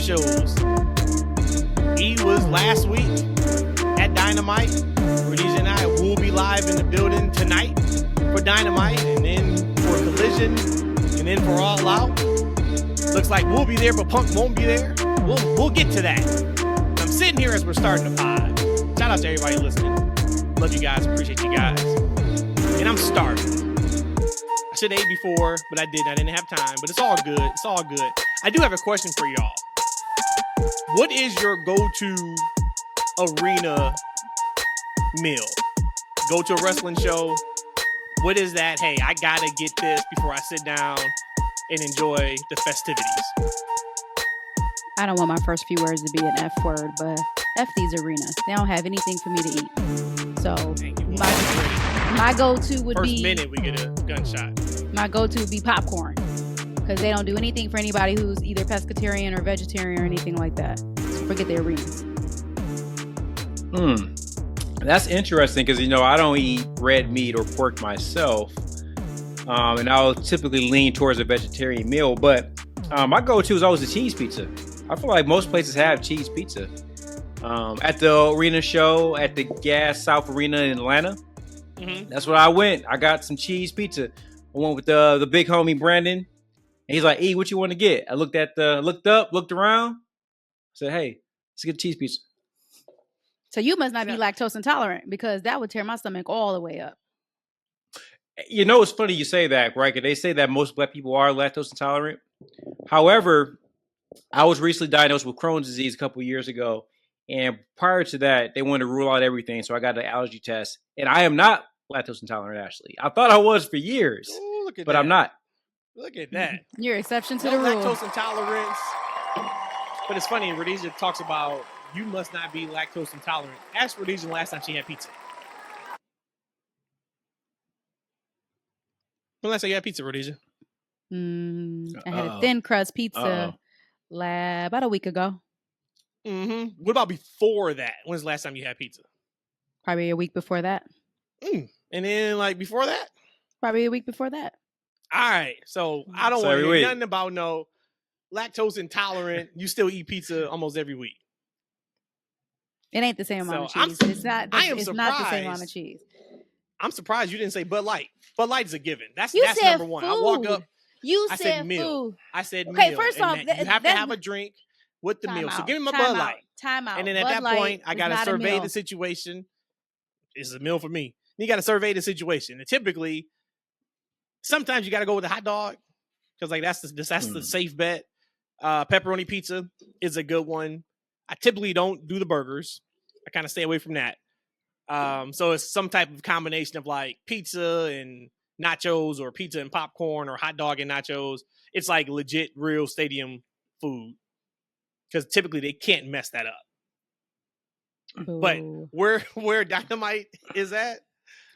shows. He was last week at Dynamite. Rhodesia and I will be live in the building tonight for Dynamite, and then for Collision, and then for All Out. Looks like we'll be there, but Punk won't be there. We'll get to that. I'm sitting here as we're starting the pod. Shout out to everybody listening. Love you guys. Appreciate you guys. And I'm starving. I should have ate before, but I didn't. I didn't have time, but it's all good. It's all good. I do have a question for y'all. What is your go-to arena meal? Go to a wrestling show. What is that? Hey, I gotta get this before I sit down and enjoy the festivities. I don't want my first few words to be an F word, but F these arenas. They don't have anything for me to eat. So my go-to would be... First minute we get a gunshot. My go-to would be popcorn. Because they don't do anything for anybody who's either pescatarian or vegetarian or anything like that. So forget the arenas. That's interesting because, I don't eat red meat or pork myself. And I'll typically lean towards a vegetarian meal. But my go-to is always the cheese pizza. I feel like most places have cheese pizza. At the arena show at the Gas South Arena in Atlanta, that's where I went. I got some cheese pizza. I went with the big homie Brandon. And he's like, "E, what you want to get?" I looked around, said, "Hey, let's get cheese pizza." So you must not be lactose intolerant because that would tear my stomach all the way up. It's funny you say that, right? 'Cause they say that most Black people are lactose intolerant. However, I was recently diagnosed with Crohn's disease a couple of years ago. And prior to that, they wanted to rule out everything. So I got an allergy test. And I am not lactose intolerant, actually. I thought I was for years, but I'm not. Look at that. You're exception to the rule. Lactose intolerance. But it's funny, Rhodesia talks about you must not be lactose intolerant. Ask Rhodesia the last time she had pizza. When last time you had pizza, Rhodesia? I had a thin crust pizza about a week ago. What about before that? When's the last time you had pizza? Probably a week before that. And then before that? Probably a week before that. All right. So I don't want to hear nothing about no lactose intolerant. You still eat pizza almost every week. It ain't the same amount of cheese. It's not the same amount of cheese. I'm surprised you didn't say Bud Light. Bud Light's a given. That's number one. Food. I walk up. I said meal. Food. I said meal. Okay, first off, you have to have a drink with the meal. So give me my Bud Light. Time out. And then at that point, I got to survey the situation. It's a meal for me. You got to survey the situation. And typically, sometimes you got to go with a hot dog because that's the safe bet. Pepperoni pizza is a good one. I typically don't do the burgers. I kind of stay away from that. So it's some type of combination of like pizza and nachos or pizza and popcorn or hot dog and nachos. It's like legit real stadium food because typically they can't mess that up. Ooh. But where Dynamite is at?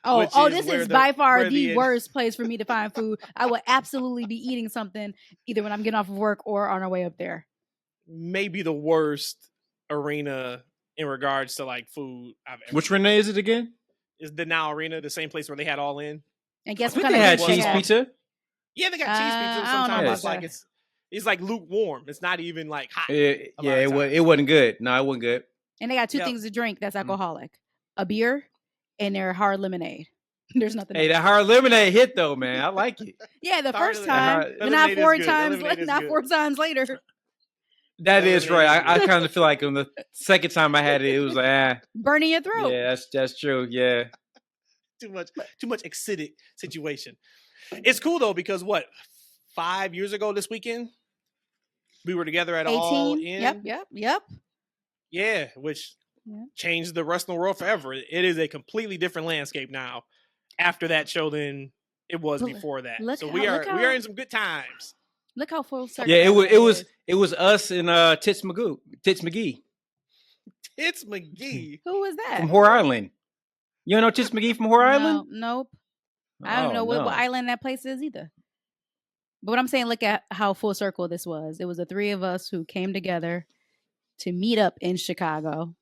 This is by far the worst place for me to find food. I will absolutely be eating something either when I'm getting off of work or on our way up there. Maybe the worst arena in regards to like food I've ever. Which arena is it again? Is the Now Arena the same place where they had All In? And guess what kind of had cheese pizza? Yeah, they got cheese pizza. Sometimes it's like it's like lukewarm. It's not even like hot. It wasn't good. No, it wasn't good. And they got two things to drink that's alcoholic: a beer and their hard lemonade. There's nothing. Hey, that hard lemonade hit though, man. I like it. Yeah, the first time, but not four times later. That is right. I kind of feel like on the second time I had it, it was like burning your throat. Yeah, that's true. Yeah, too much acidic situation. It's cool though because 5 years ago this weekend we were together at 18? All In. Yep. Yeah, which changed the wrestling world forever. It is a completely different landscape now after that show than it was before that. So we are in some good times. Look how full circle. Yeah, it was us and Tits McGee. Tits McGee. Who was that? From Whore Island. You don't know Tits McGee from Whore Island? Nope. I don't know what island that place is either. But what I'm saying, look at how full circle this was. It was the three of us who came together to meet up in Chicago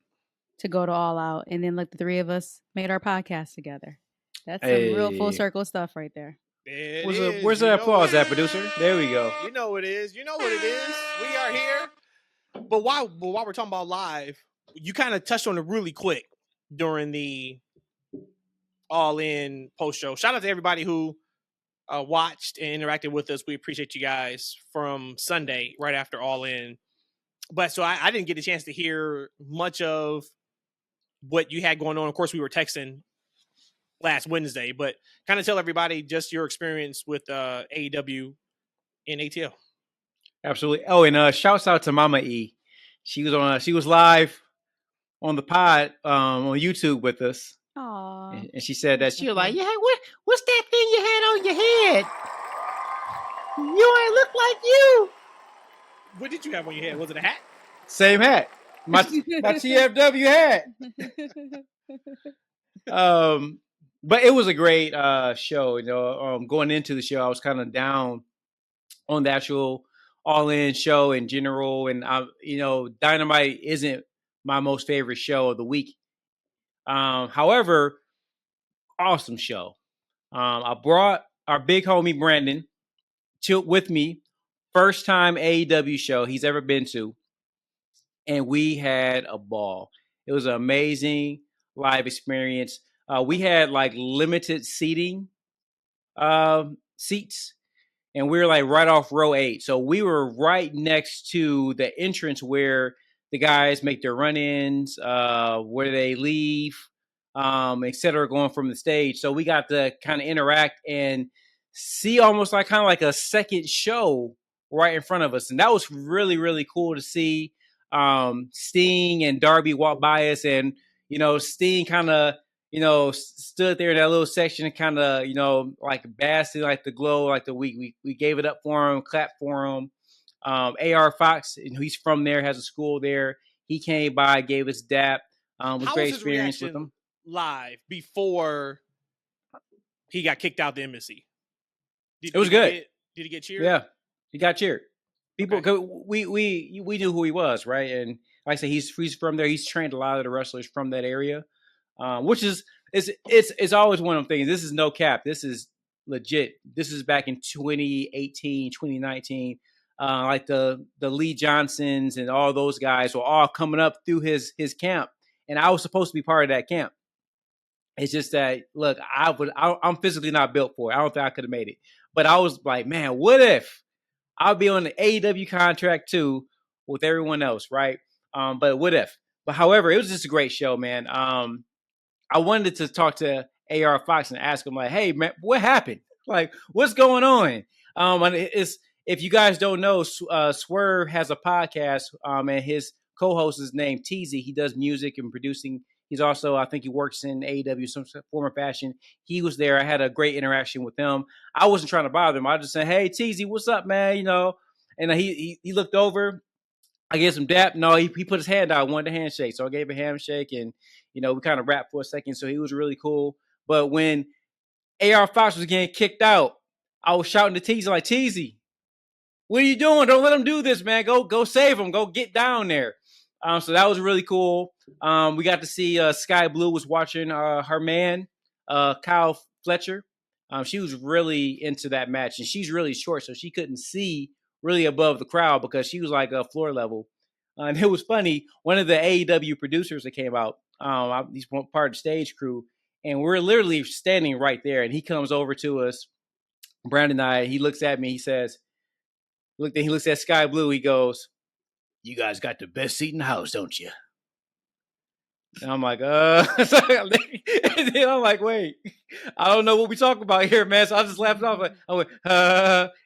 to go to All Out. And then the three of us made our podcast together. That's some real full circle stuff right there. Where's the applause at, producer? There we go. You know what it is. We are here. But while we're talking about live, you kind of touched on it really quick during the All In post show. Shout out to everybody who watched and interacted with us. We appreciate you guys from Sunday right after All In. But so I didn't get a chance to hear much of what you had going on. Of course, we were texting last Wednesday, but kind of tell everybody just your experience with AEW and ATL. Absolutely. Oh, and shouts out to Mama E. She was live on the pod on YouTube with us. Aww. And she said that she was like, "Yeah, what's that thing you had on your head? You ain't look like you." What did you have on your head? Was it a hat? Same hat. My TFW hat. But it was a great show. You know, going into the show, I was kind of down on the actual All In show in general, and Dynamite isn't my most favorite show of the week. However, awesome show. I brought our big homie Brandon with me. First time AEW show he's ever been to. And we had a ball. It was an amazing live experience. We had like limited seating seats. And we were like right off row 8. So we were right next to the entrance where the guys make their run-ins, where they leave, et cetera, going from the stage. So we got to kind of interact and see almost like kind of like a second show right in front of us. And that was really, really cool to see. Sting and Darby walked by us, and, Sting kind of, stood there in that little section and kind of, like basking like the glow, like the week. We gave it up for him, clapped for him. AR Fox, he's from there, has a school there. He came by, gave us dap. Was great experience with him. Live before he got kicked out the embassy. It was good. Did he get cheered? Yeah, he got cheered. People, we knew who he was, right? And like I said, he's from there. He's trained a lot of the wrestlers from that area, which is it's always one of them things. This is no cap. This is legit. This is back in 2018, 2019. Like the Lee Johnsons and all those guys were all coming up through his camp, and I was supposed to be part of that camp. It's just that, look, I'm physically not built for it. I don't think I could have made it, but I was like, man, what if I'll be on the AEW contract too with everyone else, right? But what if? But however, it was just a great show, man. I wanted to talk to AR Fox and ask him, like, hey, man, what happened? Like, what's going on? And if you guys don't know, Swerve has a podcast, and his co-host is named Teasy. He does music and producing. He's also, I think he works in AEW some form or fashion. He was there. I had a great interaction with him. I wasn't trying to bother him. I just said, hey, Teasy, what's up, man? And he looked over. I gave some dap. No, he put his hand out, wanted a handshake. So I gave a handshake, and, we kind of rapped for a second. So he was really cool. But when AR Fox was getting kicked out, I was shouting to Teasy, like, Teasy, what are you doing? Don't let him do this, man. Go save him. Go get down there. So that was really cool. We got to see Sky Blue was watching her man, Kyle Fletcher. She was really into that match, and she's really short, so she couldn't see really above the crowd because she was like floor level. And it was funny. One of the AEW producers that came out, he's part of the stage crew, and we're literally standing right there. And he comes over to us, Brandon and I. He looks at me. He says, he looks at Sky Blue. He goes, you guys got the best seat in the house, don't you? And I'm like, and then I'm like, wait, I don't know what we talk about here, man. So I just laughed off. I went,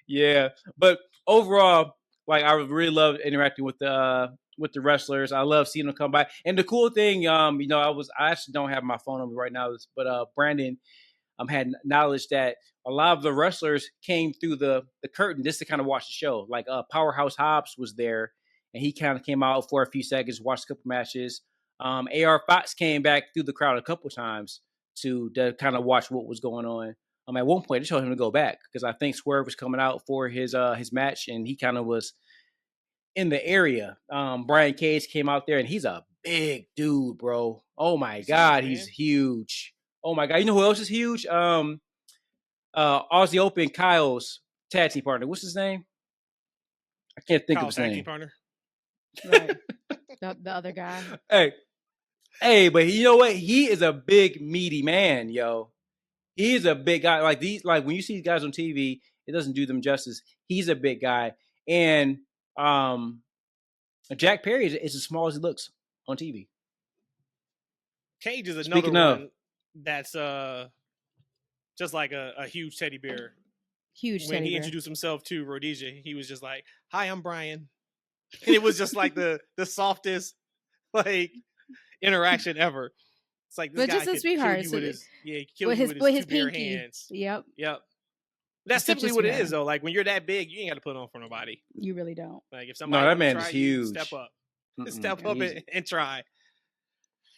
yeah. But overall, like, I really loved interacting with the wrestlers. I love seeing them come by. And the cool thing, I actually don't have my phone on me right now, but Brandon had knowledge that a lot of the wrestlers came through the curtain just to kind of watch the show. Like Powerhouse Hobbs was there, and he kind of came out for a few seconds, watched a couple matches. AR Fox came back through the crowd a couple times to kind of watch what was going on. At one point, they told him to go back because I think Swerve was coming out for his match, and he kind of was in the area. Brian Cage came out there, and he's a big dude, bro. Oh my God, he's huge. Oh my God, you know who else is huge? Aussie Open Kyle's tag team partner. What's his name? I can't think of his name. Tag team partner. Right. The other guy. Hey, but you know what? He is a big, meaty man, yo. He's a big guy. Like when you see these guys on TV, it doesn't do them justice. He's a big guy. And Jack Perry is as small as he looks on TV. Cage is another one that's just like a huge teddy bear. When he introduced himself to Rhodesia, he was just like, "Hi, I'm Brian," and it was just like the softest like interaction ever. It's like this but guy just a sweetheart. Kill you with his two bare hands. Yep. That's typically what it is, though. Like when you're that big, you ain't got to put on for nobody. You really don't. Like if somebody that man is huge. Step up, step up and try.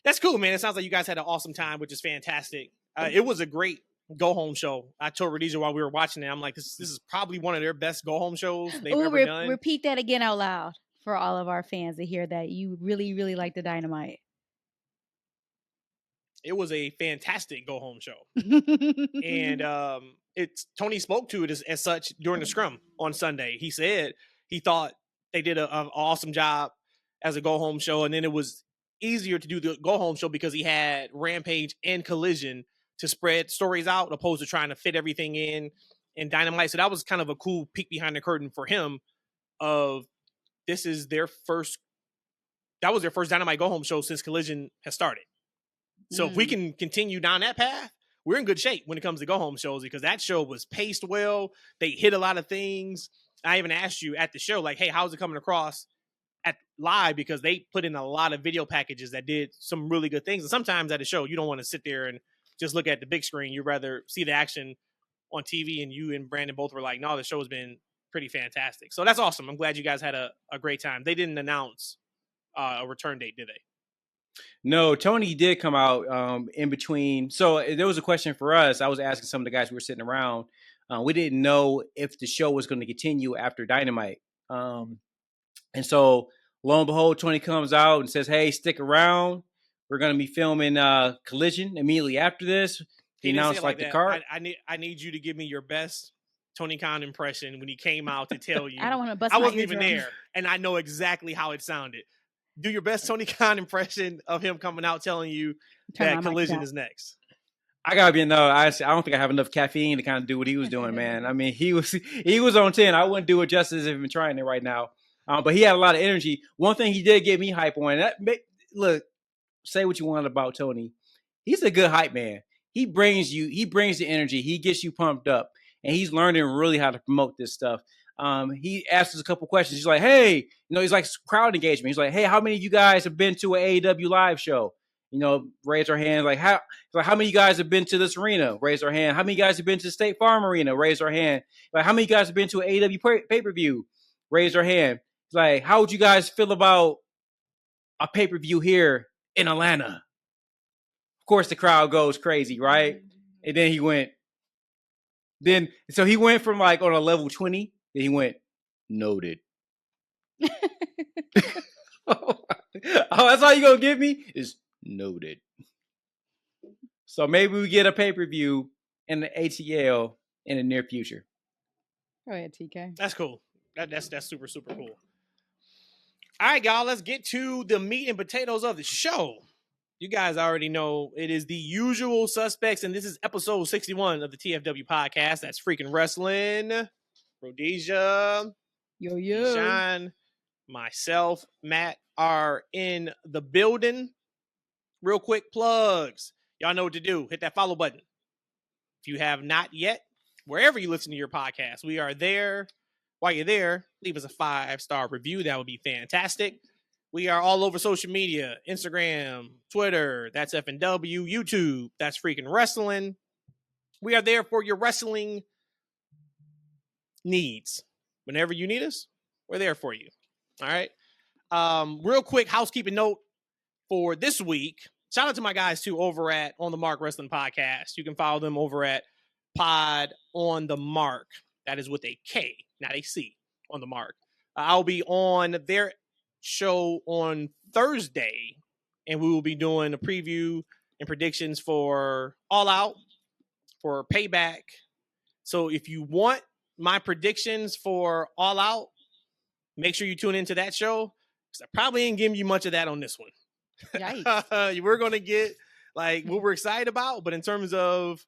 That's cool, man. It sounds like you guys had an awesome time, which is fantastic. It was a great go home show. I told Rhodesia while we were watching it, I'm like, this is probably one of their best go home shows they've ever done. Repeat that again out loud for all of our fans to hear that you really, really like the Dynamite. It was a fantastic go home show, and Tony spoke to it as such during the scrum on Sunday. He said he thought they did an awesome job as a go home show, and then it was easier to do the go home show because he had Rampage and Collision to spread stories out, opposed to trying to fit everything in Dynamite. So that was kind of a cool peek behind the curtain for him. That was their first Dynamite go home show since Collision has started. So if we can continue down that path, we're in good shape when it comes to go home shows, because that show was paced well. They hit a lot of things. I even asked you at the show, like, hey, how's it coming across at live? Because they put in a lot of video packages that did some really good things. And sometimes at a show, you don't want to sit there and just look at the big screen. You'd rather see the action on TV. And you and Brandon both were like, no, the show has been pretty fantastic. So that's awesome. I'm glad you guys had a great time. They didn't announce a return date, did they? No, Tony did come out in between. So there was a question for us. I was asking some of the guys who were sitting around. We didn't know if the show was going to continue after Dynamite. And so lo and behold, Tony comes out and says, hey, stick around. We're going to be filming Collision immediately after this. He announced like the card. I need you to give me your best Tony Khan impression when he came out to tell you. I don't want to bust I wasn't even there, and I know exactly how it sounded. Do your best Tony Khan impression of him coming out telling you that Collision is next. I gotta be I don't think I have enough caffeine to kind of do what he was doing, man. I mean, he was on 10. I wouldn't do it justice if I'm trying it right now. But he had a lot of energy. One thing he did get me hype on. Look, say what you want about Tony. He's a good hype man. He brings the energy. He gets you pumped up, and he's learning really how to promote this stuff. He asked us a couple questions. He's like, hey, he's like crowd engagement. He's like, hey, how many of you guys have been to an AEW live show? Raise our hand. Like, how many of you guys have been to this arena? Raise our hand. How many of you guys have been to the State Farm Arena? Raise our hand. Like, how many of you guys have been to an AEW pay-per-view? Raise our hand. It's like, how would you guys feel about a pay-per-view here in Atlanta? Of course, the crowd goes crazy, right? And then he went from like on a level 20. Then he went, noted. Oh, that's all you gonna give me? Is noted. So maybe we get a pay-per-view in the ATL in the near future. Go ahead, TK. That's cool. That's super, super cool. All right, y'all, let's get to the meat and potatoes of the show. You guys already know it is the usual suspects, and this is episode 61 of the TFW podcast. That's Freakin' Wrestling. Rhodesia, Eshaun, myself, Matt are in the building. Real quick plugs. Y'all know what to do. Hit that follow button. If you have not yet, wherever you listen to your podcast, we are there. While you're there, leave us a 5-star review. That would be fantastic. We are all over social media. Instagram, Twitter, that's FNW, YouTube, that's Freakin' Wrestling. We are there for your wrestling needs. Whenever you need us, we're there for you. All right. Real quick housekeeping note for this week. Shout out to my guys too over at On the Mark Wrestling Podcast. You can follow them over at Pod On the Mark. That is with a K, not a C, On the Mark. I'll be on their show on Thursday, and we will be doing a preview and predictions for All Out, for Payback. So if you want my predictions for All Out, make sure you tune into that show. I probably ain't giving you much of that on this one. Yikes. We're going to get like what we're excited about, but in terms of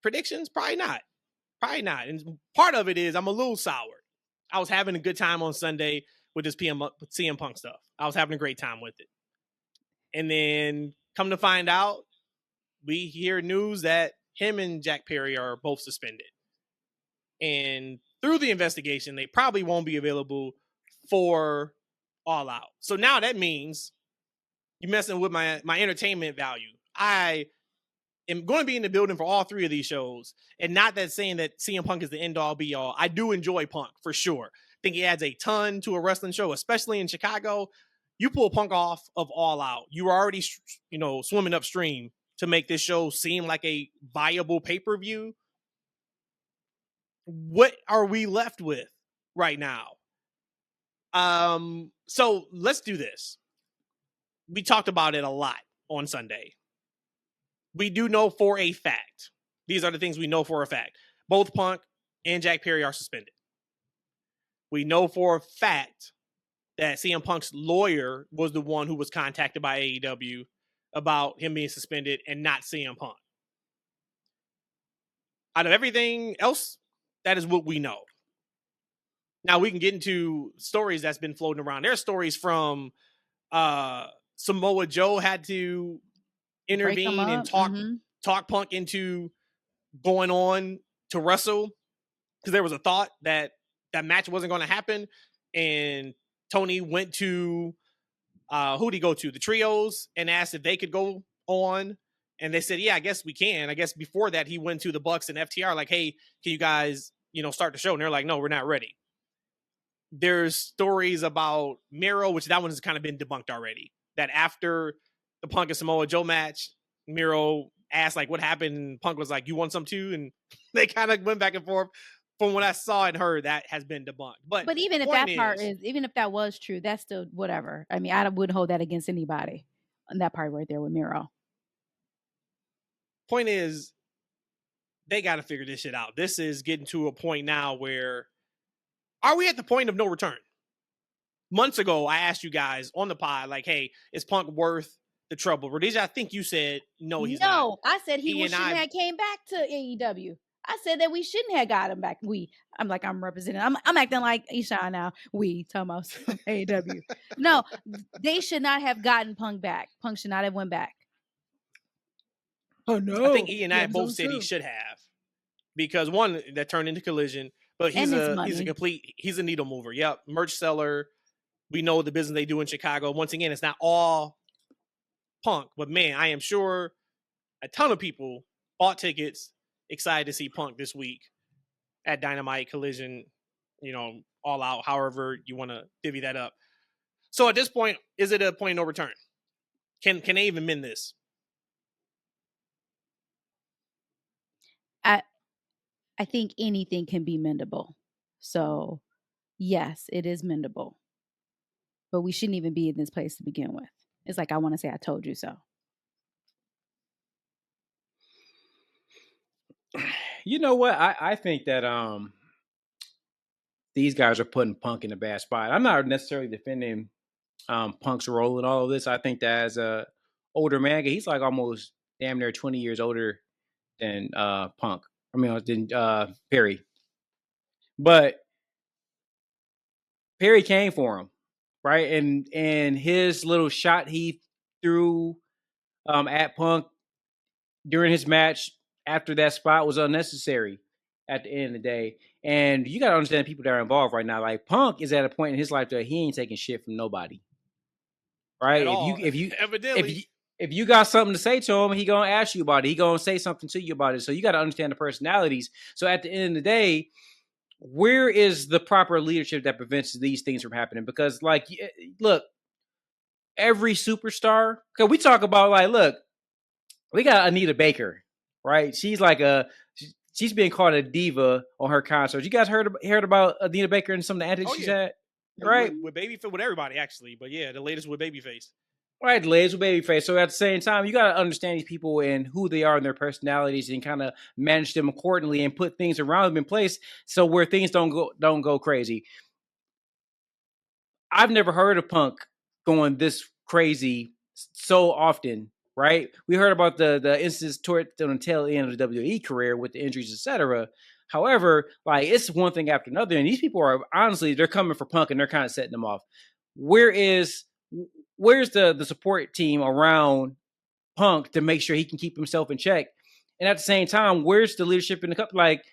predictions, probably not. And part of it is I'm a little sour. I was having a good time on Sunday with this CM Punk stuff. I was having a great time with it. And then come to find out, we hear news that him and Jack Perry are both suspended. And through the investigation, they probably won't be available for All Out. So now that means you're messing with my entertainment value. I am going to be in the building for all three of these shows. And not that saying that CM Punk is the end all be all. I do enjoy Punk for sure. I think he adds a ton to a wrestling show, especially in Chicago. You pull Punk off of All Out, you were already, swimming upstream to make this show seem like a viable pay-per-view. What are we left with right now? So let's do this. We talked about it a lot on Sunday. We do know for a fact. These are the things we know for a fact. Both Punk and Jack Perry are suspended. We know for a fact that CM Punk's lawyer was the one who was contacted by AEW about him being suspended and not CM Punk. Out of everything else, that is what we know. Now we can get into stories that's been floating around. There are stories from Samoa Joe had to intervene and talk Punk into going on to wrestle because there was a thought that match wasn't going to happen. And Tony went to who'd he go to? The Trios, and asked if they could go on. And they said, yeah, I guess we can. I guess before that, he went to the Bucks and FTR like, hey, can you guys, start the show? And they're like, no, we're not ready. There's stories about Miro, which that one has kind of been debunked already. That after the Punk and Samoa Joe match, Miro asked like what happened. And Punk was like, you want some too? And they kind of went back and forth. From what I saw and heard, that has been debunked. But even if even if that was true, that's still whatever. I mean, I wouldn't hold that against anybody on that part right there with Miro. Point is, they got to figure this shit out. This is getting to a point now where, are we at the point of no return? Months ago, I asked you guys on the pod, like, hey, is Punk worth the trouble? Rhodesia, I think you said, no, he's not. No, I said he shouldn't have came back to AEW. I said that we shouldn't have got him back. I'm representing. I'm acting like Eshaun now. We talking about AEW. No, they should not have gotten Punk back. Punk should not have went back. Oh no! I think E and I both said he should have, because one, that turned into Collision, but he's a needle mover. Yep, merch seller. We know the business they do in Chicago. Once again, it's not all Punk, but man, I am sure a ton of people bought tickets. Excited to see Punk this week at Dynamite, Collision, All Out, however you want to divvy that up. So at this point, is it a point of no return? Can they even mend this? I think anything can be mendable. So yes, it is mendable. But we shouldn't even be in this place to begin with. It's like I want to say I told you so. You know what? I think that these guys are putting Punk in a bad spot. I'm not necessarily defending Punk's role in all of this. I think that as a older man, he's like almost damn near 20 years older than Punk. I mean, than Perry. But Perry came for him, right? And his little shot he threw at Punk during his match after that spot was unnecessary at the end of the day. And you got to understand people that are involved right now. Like, Punk is at a point in his life that he ain't taking shit from nobody. Right? If you got something to say to him, he going to ask you about it. He going to say something to you about it. So you got to understand the personalities. So at the end of the day, where is the proper leadership that prevents these things from happening? Because, like, look, every superstar, because we talk about, like, look, we got Anita Baker, right? She's she's being called a diva on her concert. You guys heard about Anita Baker and some of the antics she's had? Right? With Babyface, with everybody, actually. But yeah, the latest with Babyface. Right, the latest with Babyface. So at the same time, you got to understand these people and who they are and their personalities and kind of manage them accordingly and put things around them in place so where things don't go crazy. I've never heard of Punk going this crazy so often, right? We heard about the instances toward the tail end of the WWE career with the injuries, etc. However, like it's one thing after another, and these people are honestly they're coming for Punk and they're kind of setting them off. Where's the support team around Punk to make sure he can keep himself in check? And at the same time, where's the leadership in the company? Like,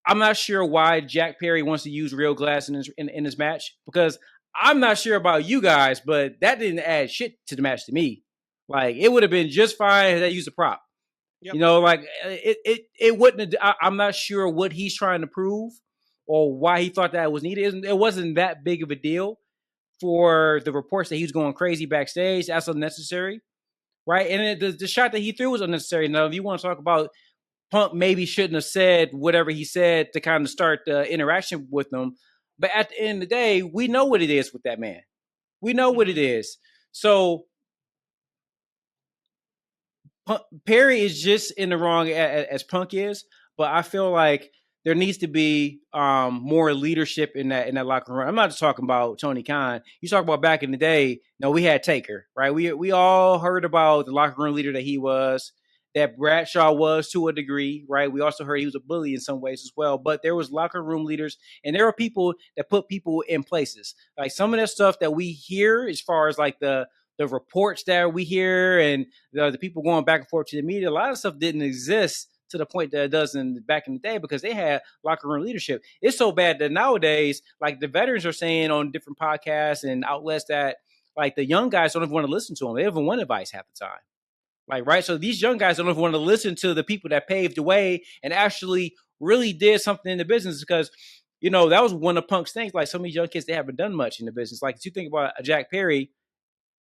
I'm not sure why Jack Perry wants to use real glass in his match, because I'm not sure about you guys, but that didn't add shit to the match to me. Like, it would have been just fine if they used a prop. Yep. You know, like it wouldn't have, I'm not sure what he's trying to prove or why he thought that was needed. It wasn't that big of a deal for the reports that he was going crazy backstage. That's unnecessary, right? And the shot that he threw was unnecessary. Now, if you want to talk about Punk maybe shouldn't have said whatever he said to kind of start the interaction with them. But at the end of the day, we know what it is with that man. We know what it is. So Perry is just in the wrong as Punk is. But I feel like there needs to be more leadership in that locker room. I'm not just talking about Tony Khan. You talk about back in the day, we had Taker, right? We all heard about the locker room leader that he was, that Bradshaw was to a degree, right? We also heard he was a bully in some ways as well. But there was locker room leaders, and there are people that put people in places. Like some of that stuff that we hear as far as like the reports that we hear and the people going back and forth to the media, a lot of stuff didn't exist to the point that it does back in the day because they had locker room leadership. It's so bad that nowadays, like the veterans are saying on different podcasts and outlets that like the young guys don't even want to listen to them. They don't even want advice half the time. Like, right. So these young guys don't even want to listen to the people that paved the way and actually really did something in the business because, that was one of Punk's things. Like some of these young kids, they haven't done much in the business. Like if you think about Jack Perry,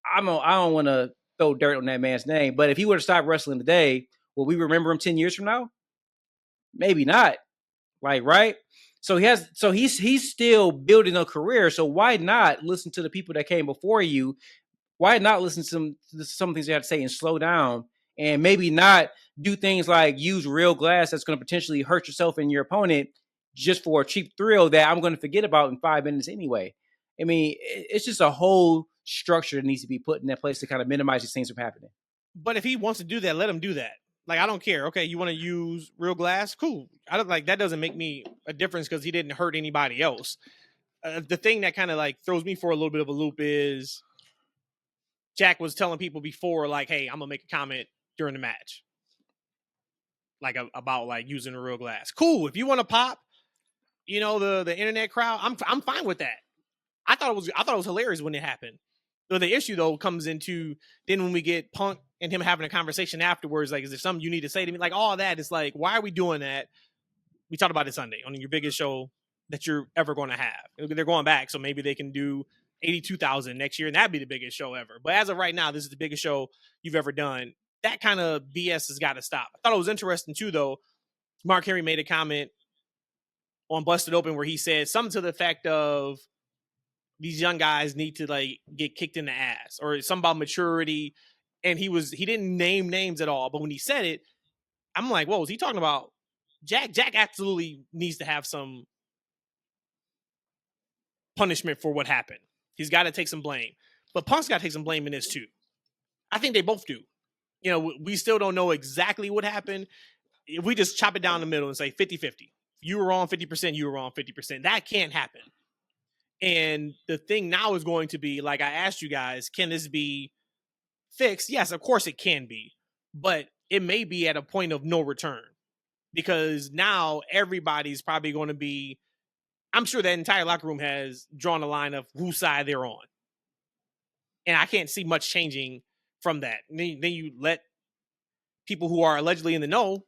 I don't want to throw dirt on that man's name, but if he would have stopped wrestling today, will we remember him 10 years from now? Maybe not. Like, right. So he's still building a career. So why not listen to the people that came before you? Why not listen to some things you have to say and slow down and maybe not do things like use real glass that's going to potentially hurt yourself and your opponent just for a cheap thrill that I'm going to forget about in 5 minutes anyway. I mean, it's just a whole structure that needs to be put in that place to kind of minimize these things from happening. But if he wants to do that, let him do that. Like, I don't care. Okay, you want to use real glass? Cool. I don't like that. Doesn't make me a difference because he didn't hurt anybody else. The thing that kind of like throws me for a little bit of a loop is Jack was telling people before, like, "Hey, I'm gonna make a comment during the match, like about like using a real glass." Cool. If you want to pop, the internet crowd, I'm fine with that. I thought it was hilarious when it happened. So the issue though comes into then when we get Punk and him having a conversation afterwards, like, is there something you need to say to me? Like all that is like, why are we doing that? We talked about it Sunday on your biggest show that you're ever going to have. They're going back, so maybe they can do 82,000 next year, and that'd be the biggest show ever. But as of right now, this is the biggest show you've ever done. That kind of BS has got to stop. I thought it was interesting too, though. Mark Henry made a comment on Busted Open where he said something to the effect of these young guys need to like get kicked in the ass or something about maturity. And he didn't name names at all. But when he said it, I'm like, whoa, is he talking about Jack? Jack absolutely needs to have some punishment for what happened. He's got to take some blame. But Punk's got to take some blame in this too. I think they both do. We still don't know exactly what happened. If we just chop it down the middle and say 50-50, you were on 50%, you were on 50%, that can't happen. And the thing now is going to be, like I asked you guys, can this be fixed? Yes, of course it can be. But it may be at a point of no return. Because now everybody's probably going to be, I'm sure that entire locker room has drawn a line of whose side they're on. And I can't see much changing from that. And then you let people who are allegedly in the know,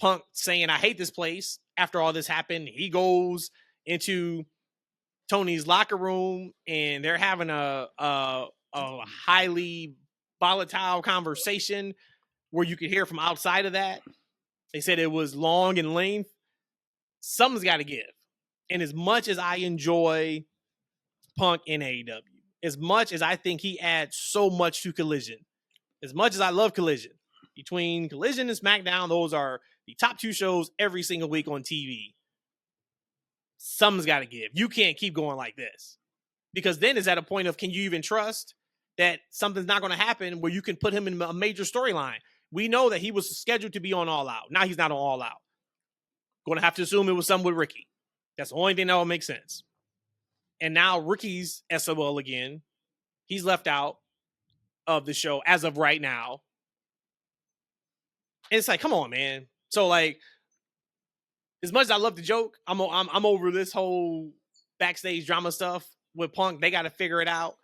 Punk saying, I hate this place. After all this happened, he goes into Tony's locker room and they're having a highly volatile conversation where you could hear from outside of that. They said it was long in length. Something's got to give. And as much as I enjoy Punk in AEW, as much as I think he adds so much to Collision, as much as I love Collision, between Collision and SmackDown, those are the top two shows every single week on TV. something's got to give. You can't keep going like this. Because then it's at a point of, can you even trust that something's not going to happen where you can put him in a major storyline? We know that he was scheduled to be on All Out. Now he's not on All Out. Going to have to assume it was something with Ricky. That's the only thing that will make sense. And now Ricky's SOL again. He's left out of the show as of right now. And it's like, come on, man. So like, as much as I love the joke, I'm over this whole backstage drama stuff with Punk. They got to figure it out.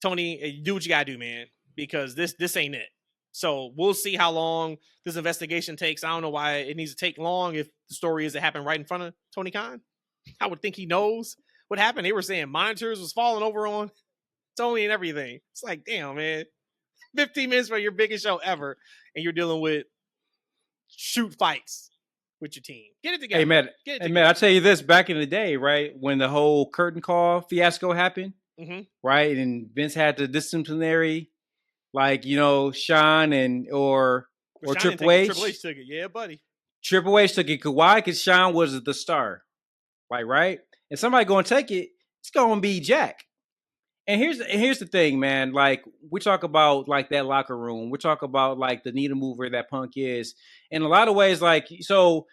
Tony, do what you got to do, man, because this ain't it. So we'll see how long this investigation takes. I don't know why it needs to take long if the story is it happened right in front of Tony Khan. I would think he knows what happened. They were saying monitors was falling over on Tony and everything. It's like, damn, man. 15 minutes for your biggest show ever, and you're dealing with shoot fights with your team. Get it together. Hey, man, I'll tell you this. Back in the day, right, when the whole curtain call fiasco happened, right, and Vince had the disciplinary, like, you know, Sean or Triple H. Triple H took it. Yeah, buddy. Triple H took it. Why? Because Sean was the star. Like, right? And somebody going to take it, it's going to be Jack. And here's the thing, man. Like, we talk about, like, that locker room. We talk about, like, the needle mover that Punk is. In a lot of ways, like, so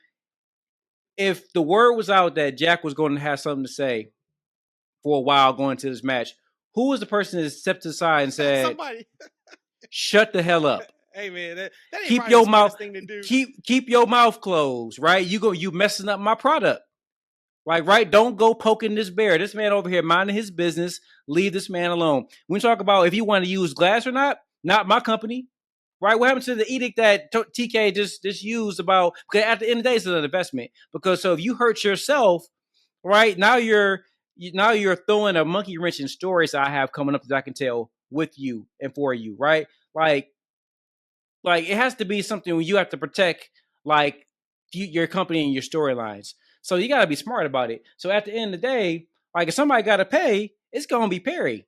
if the word was out that Jack was going to have something to say for a while going into this match, who was the person that stepped aside and said, somebody. Shut the hell up. Hey, man, that ain't keep your mouth thing to do. Keep your mouth closed, right? You messing up my product. Like, right? Don't go poking this bear. This man over here minding his business. Leave this man alone. When we talk about if you want to use glass or not my company. Right? What happened to the edict that TK just used about, because at the end of the day, it's an investment. Because so if you hurt yourself, right, now you're throwing a monkey wrench in stories I have coming up that I can tell with you and for you, right? Like it has to be something where you have to protect, like, your company and your storylines. So you got to be smart about it. So at the end of the day, like, if somebody got to pay, it's going to be Perry.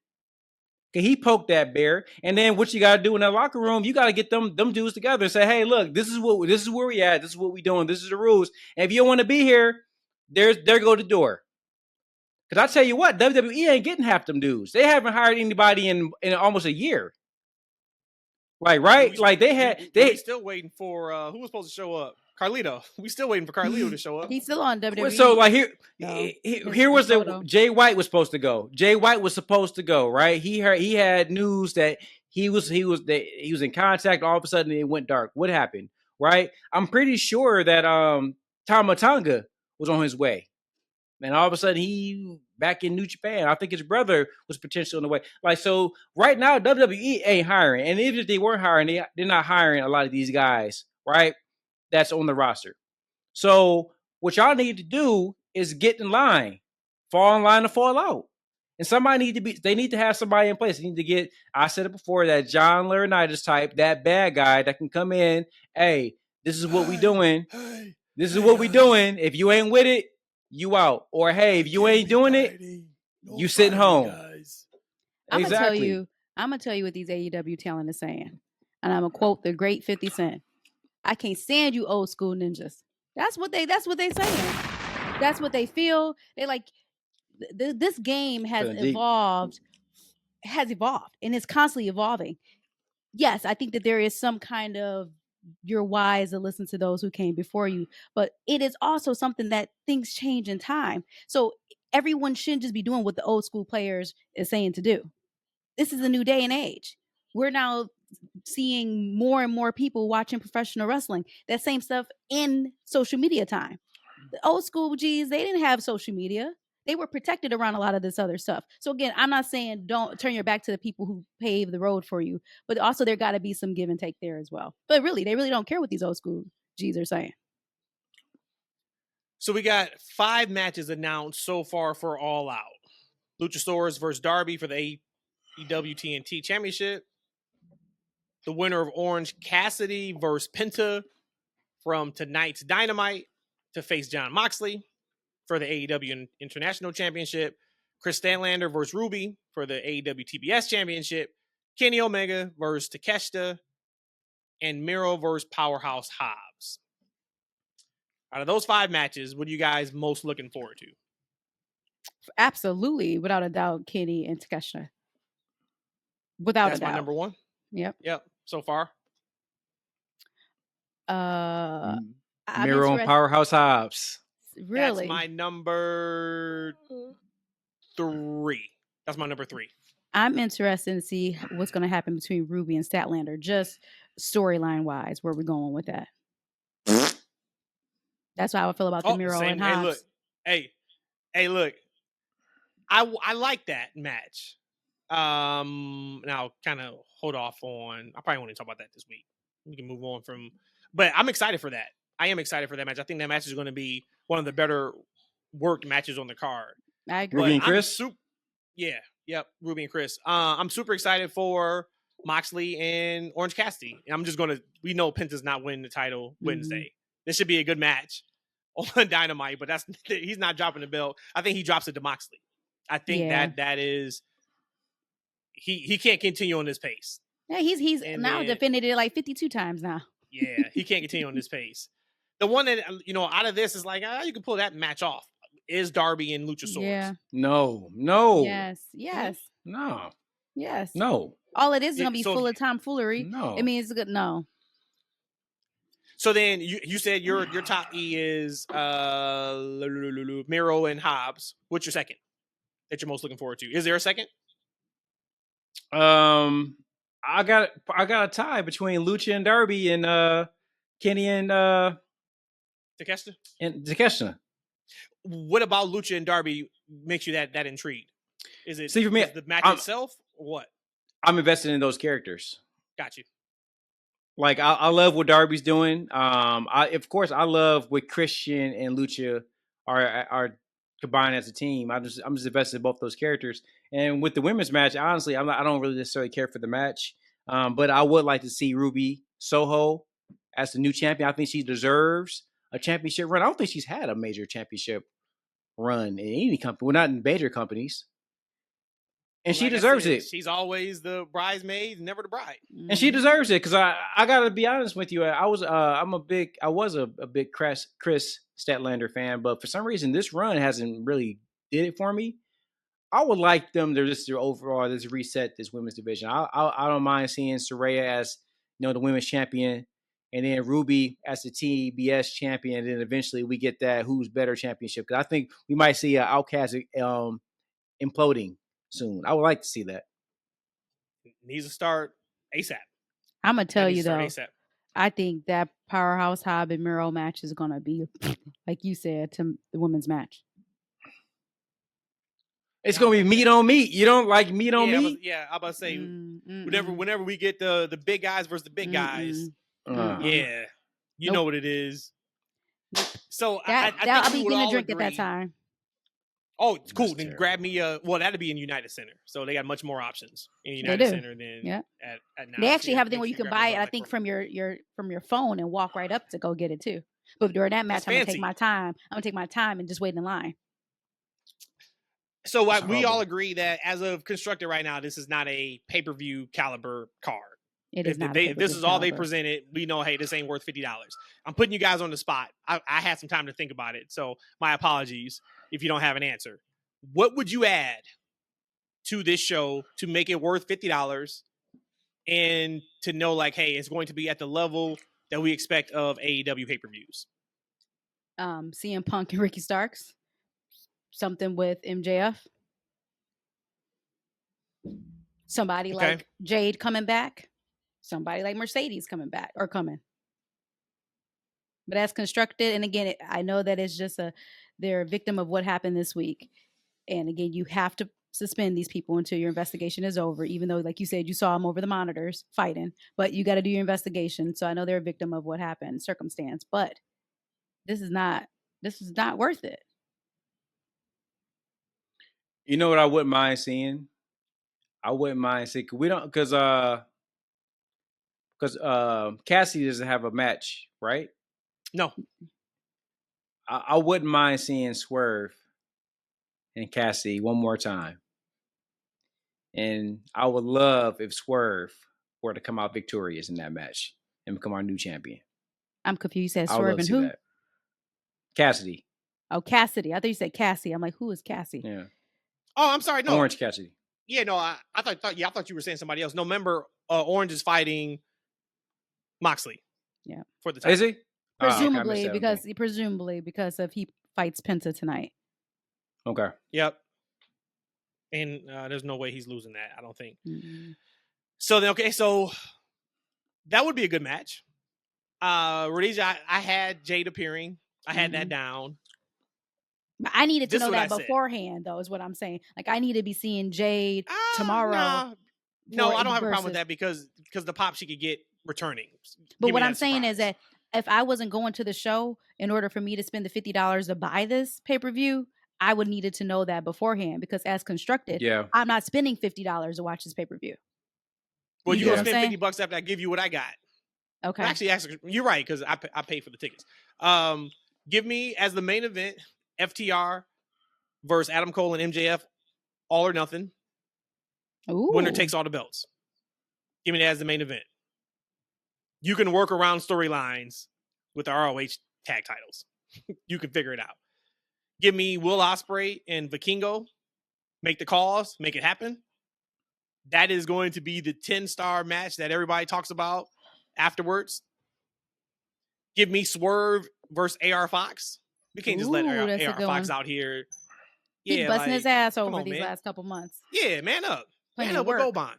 Because he poked that bear. And then what you got to do in that locker room, you got to get them dudes together and say, hey, look, this is where we at. This is what we doing. This is the rules. And if you don't want to be here, there go the door. Because I tell you what, WWE ain't getting half them dudes. They haven't hired anybody in almost a year. Like, right? They still waiting for who was supposed to show up? Carlito. We still waiting for Carlito to show up. He's still on WWE. So like here was the Jay White was supposed to go. Jay White was supposed to go, right? He had news that he was in contact. All of a sudden it went dark. What happened? Right? I'm pretty sure that Tama Tonga was on his way. And all of a sudden he back in New Japan. I think his brother was potentially on the way. Like, so right now WWE ain't hiring. And even if they were hiring, they're not hiring a lot of these guys, right? That's on the roster. So what y'all need to do is get in line, fall in line, or fall out. And they need to have somebody in place. They need to get, I said it before, that John Laurinaitis type, that bad guy that can come in. Hey, this is what we doing. This is what we doing. If you ain't with it, you out. Or hey, if you ain't doing it, you sitting home. I'm gonna tell you what these AEW talent is saying. And I'm gonna quote the great 50 Cent. I can't stand you old school ninjas. That's what they saying. That's what they feel. They like this game has evolved, and it's constantly evolving. Yes, I think that there is some kind of you're wise to listen to those who came before you, but it is also something that things change in time. So everyone shouldn't just be doing what the old school players is saying to do. This is a new day and age. We're now seeing more and more people watching professional wrestling. That same stuff in social media time. The old school G's, they didn't have social media. They were protected around a lot of this other stuff. So again, I'm not saying don't turn your back to the people who paved the road for you, but also there got to be some give and take there as well. But really, they really don't care what these old school G's are saying. So we got 5 matches announced so far for All Out. Luchasaurus versus Darby for the AEW TNT Championship. The winner of Orange Cassidy versus Penta from tonight's Dynamite to face Jon Moxley for the AEW International Championship. Chris Statlander versus Ruby for the AEW TBS Championship. Kenny Omega versus Takeshita. And Miro versus Powerhouse Hobbs. Out of those 5 matches, what are you guys most looking forward to? Absolutely, without a doubt, Kenny and Takeshita. Without That's a doubt. my number 1. Yep. So far. Miro and Powerhouse Hobbs. Really? That's my number 3. That's my number 3. I'm interested to see what's going to happen between Ruby and Statlander, just storyline wise. Where we're going with that? That's how I feel about the Miro and Hobbs. Hey, look. I like that match. Now kind of hold off on. I probably want to talk about that this week. We can move on from, but I'm excited for that. I am excited for that match. I think that match is going to be one of the better worked matches on the card. I agree. Ruby and Chris. Yep. Ruby and Chris. I'm super excited for Moxley and Orange Cassidy. And I'm just we know Penta's not winning the title Wednesday. This should be a good match on Dynamite, but he's not dropping the belt. I think he drops it to Moxley. I think that is he can't continue on this pace. Yeah, he's now defended it like 52 times now. Yeah, he can't continue on this pace. The one that out of this is like you can pull that match off is Darby and Luchasaurus. Yeah. No. Yes. No. Yes. No. All it is gonna be full of tomfoolery. No. It means good. No. So then you said your top E is Miro and Hobbs. What's your second that you're most looking forward to? Is there a second? I got a tie between Lucha and Darby and Kenny and Takeshita. What about Lucha and Darby makes you that intrigued? Is it for me, the match itself or what? I'm invested in those characters. Got you. Like I love what Darby's doing. Of course I love what Christian and Lucha are combined as a team. I'm just invested in both those characters. And with the women's match, honestly, I don't really necessarily care for the match. But I would like to see Ruby Soho as the new champion. I think she deserves a championship run. I don't think she's had a major championship run in any company. Well, not in major companies. And she deserves it. She's always the bridesmaid, never the bride. And she deserves it because I gotta be honest with you. I was a big Chris Statlander fan, but for some reason this run hasn't really did it for me. I would like them to just overall just reset this women's division. I don't mind seeing Saraya as the women's champion, and then Ruby as the TBS champion, and then eventually we get that who's better championship. Because I think we might see an Outcast imploding soon. I would like to see that. Needs to start ASAP. I'm gonna tell you though, ASAP. I think that Powerhouse Hobb and Miro match is gonna be, like you said, to the women's match. It's gonna be meat on meat. You don't like meat on meat? I'm about to say whenever we get the big guys versus the big guys, you know what it is. So I think I'll be getting a drink at that time. Oh, it's cool. Then grab me that'd be in United Center. So they got much more options in United Center than at now. They actually have a thing where you can buy it, I think, from your phone and walk right up to go get it too. But during that match, I'm gonna take my time. I'm gonna take my time and just wait in line. So we all agree that as of constructed right now, this is not a pay-per-view caliber card. It is not. This is all they presented. We know, hey, this ain't worth $50. I'm putting you guys on the spot. I had some time to think about it, so my apologies if you don't have an answer. What would you add to this show to make it worth $50 and to know, like, hey, it's going to be at the level that we expect of AEW pay-per-views? CM Punk and Ricky Starks. Something with MJF. Somebody like Jade coming back. Somebody like Mercedes coming back or coming. But as constructed, and again, I know that it's just they're a victim of what happened this week. And again, you have to suspend these people until your investigation is over, even though, like you said, you saw them over the monitors fighting. But you got to do your investigation. So I know they're a victim of what happened, circumstance. But this is not worth it. You know what I wouldn't mind seeing? Because Cassie doesn't have a match, right? No. I wouldn't mind seeing Swerve and Cassie one more time. And I would love if Swerve were to come out victorious in that match and become our new champion. I'm confused. You said Swerve and who? Cassidy. Oh, Cassidy. I thought you said Cassie. I'm like, who is Cassie? Yeah. Oh, I'm sorry. No. Orange Cassidy. Yeah, no, I thought you were saying somebody else. No, remember, Orange is fighting Moxley. Yeah. For the title. Is he? Presumably, because of he fights Penta tonight. Okay. Yep. And there's no way he's losing that, I don't think. Mm-hmm. So that would be a good match. Rhodesia, I had Jade appearing. I had that down. But I needed to know that beforehand, though, is what I'm saying. Like, I need to be seeing Jade tomorrow. No, I don't have a problem with that because the pop she could get returning. But what I'm saying is that if I wasn't going to the show in order for me to spend the $50 to buy this pay-per-view, I would needed to know that beforehand because as constructed, I'm not spending $50 to watch this pay-per-view. Well, you're going to spend $50 after I give you what I got. Okay. Actually, you're right because I pay for the tickets. Give me as the main event, FTR versus Adam Cole and MJF, all or nothing. Ooh. Winner takes all the belts. Give me that as the main event. You can work around storylines with the ROH tag titles. You can figure it out. Give me Will Ospreay and Vikingo. Make the calls. Make it happen. That is going to be the 10-star match that everybody talks about afterwards. Give me Swerve versus AR Fox. We can't just let AR Fox out here. He's busting his ass over these last couple months. Yeah, man up. Man up with Gobon.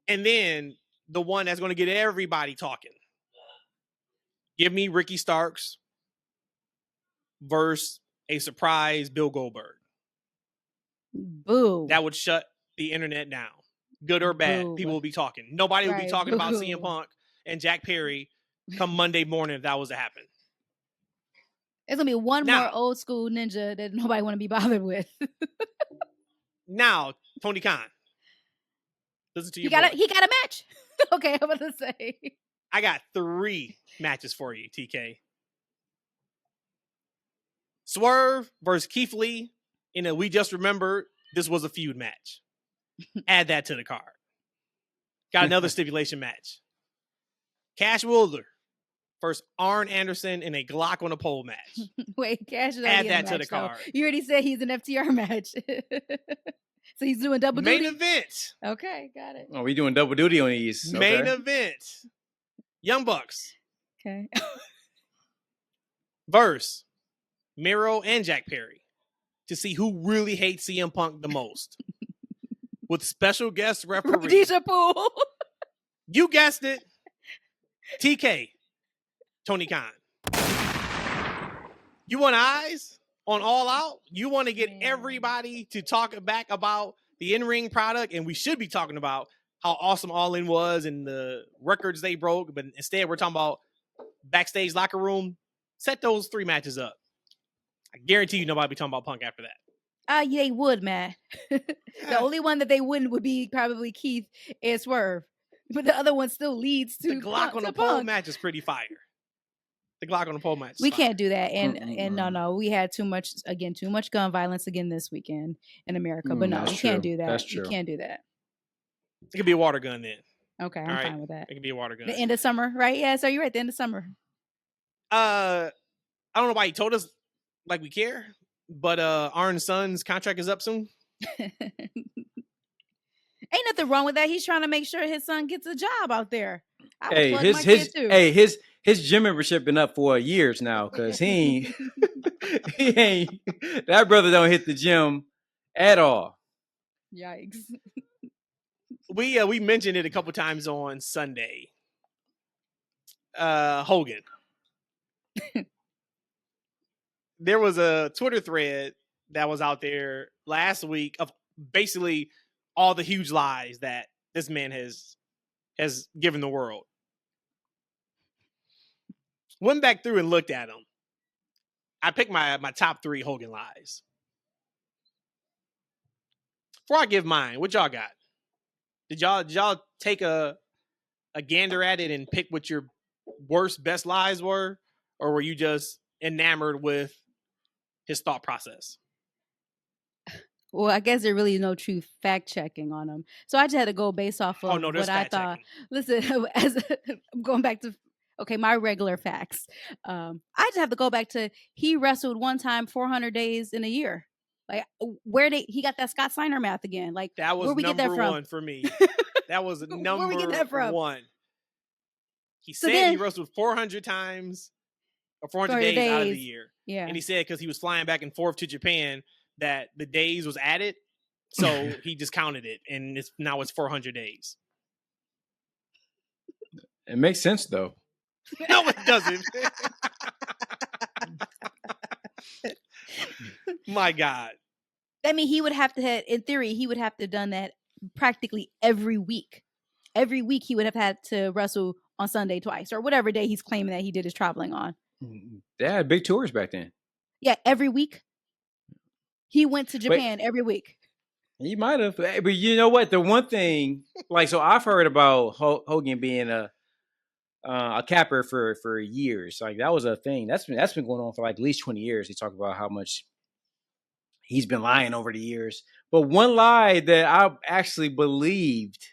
And then the one that's going to get everybody talking. Give me Ricky Starks versus a surprise Bill Goldberg. Boo. That would shut the internet down. Good or bad, people will be talking. Nobody will be talking about CM Punk and Jack Perry come Monday morning if that was to happen. It's going to be one more old school ninja that nobody want to be bothered with. Now, Tony Khan. Listen to you. He got a match. Okay, I'm about to say. I got 3 matches for you, TK. Swerve versus Keith Lee in a We Just Remembered This Was a Feud match. Add that to the card. Got another stipulation match. Cash Wheeler versus Arn Anderson in a Glock on a pole match. Wait, Cash is add that to the card. You already said he's an FTR match. So he's doing double duty? Main event. Okay, got it. Oh, we doing double duty on these. Main event. Young Bucks. Okay. Versus Miro and Jack Perry to see who really hates CM Punk the most. With special guest referee. Rhodesia Poole. You guessed it. TK. Tony Khan. You want eyes on All Out? You want to get everybody to talk back about the in-ring product, and we should be talking about how awesome All In was and the records they broke, but instead we're talking about backstage locker room. Set those 3 matches up. I guarantee you nobody will be talking about Punk after that. Yeah, they would, man. The only one that they wouldn't would be probably Keith and Swerve. But the other one still leads to the Glock on the pole match is pretty fire. The Glock on the pole match. We can't do that. And no, we had too much gun violence again this weekend in America. But no, you can't do that. That's true. You can't do that. It could be a water gun then. Okay, I'm fine with that. It could be a water gun. The end of summer, right? Yeah, so you're right, the end of summer. I don't know why he told us like we care, but Arn's son's contract is up soon. Ain't nothing wrong with that. He's trying to make sure his son gets a job out there. His gym membership been up for years now because he ain't that brother don't hit the gym at all. Yikes. We mentioned it a couple times on Sunday. Hogan. There was a Twitter thread that was out there last week of basically all the huge lies that this man has given the world. Went back through and looked at them. I picked my top 3 Hogan lies. Before I give mine, what y'all got? Did y'all take a gander at it and pick what your worst, best lies were? Or were you just enamored with his thought process? Well, I guess there really no true fact checking on him. So I just had to go based off of what I thought. Listen, I'm going back to Okay, my regular facts. I just have to go back to he wrestled one time 400 days in a year. Like he got that Scott Steiner math again. Like that was where we number get that from? one for me. That was number where we get that from? one. He said he wrestled 400 times or 400 days out of the year. Yeah. And he said because he was flying back and forth to Japan that the days was added. So he just counted it. And now it's 400 days. It makes sense, though. No, it doesn't. My God. I mean, he would have to, in theory, he would have to have done that practically every week. Every week he would have had to wrestle on Sunday twice or whatever day he's claiming that he did his traveling on. They had big tours back then. Yeah, every week. He went to Japan every week. He might have. But you know what? The one thing, so I've heard about Hogan being a capper for years. Like that was a thing. That's been going on for like at least 20 years. They talk about how much he's been lying over the years. But one lie that I actually believed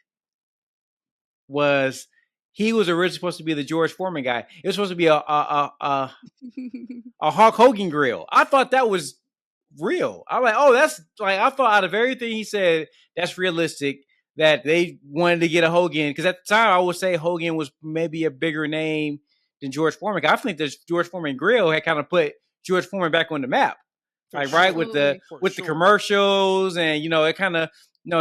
was he was originally supposed to be the George Foreman guy. It was supposed to be a Hulk Hogan grill. I thought that was real. I'm like, oh, that's like, I thought out of everything he said, that's realistic. That they wanted to get a Hogan, because at the time I would say Hogan was maybe a bigger name than George Foreman. I think the George Foreman grill had kind of put George Foreman back on the map, right, with the commercials, and it kind of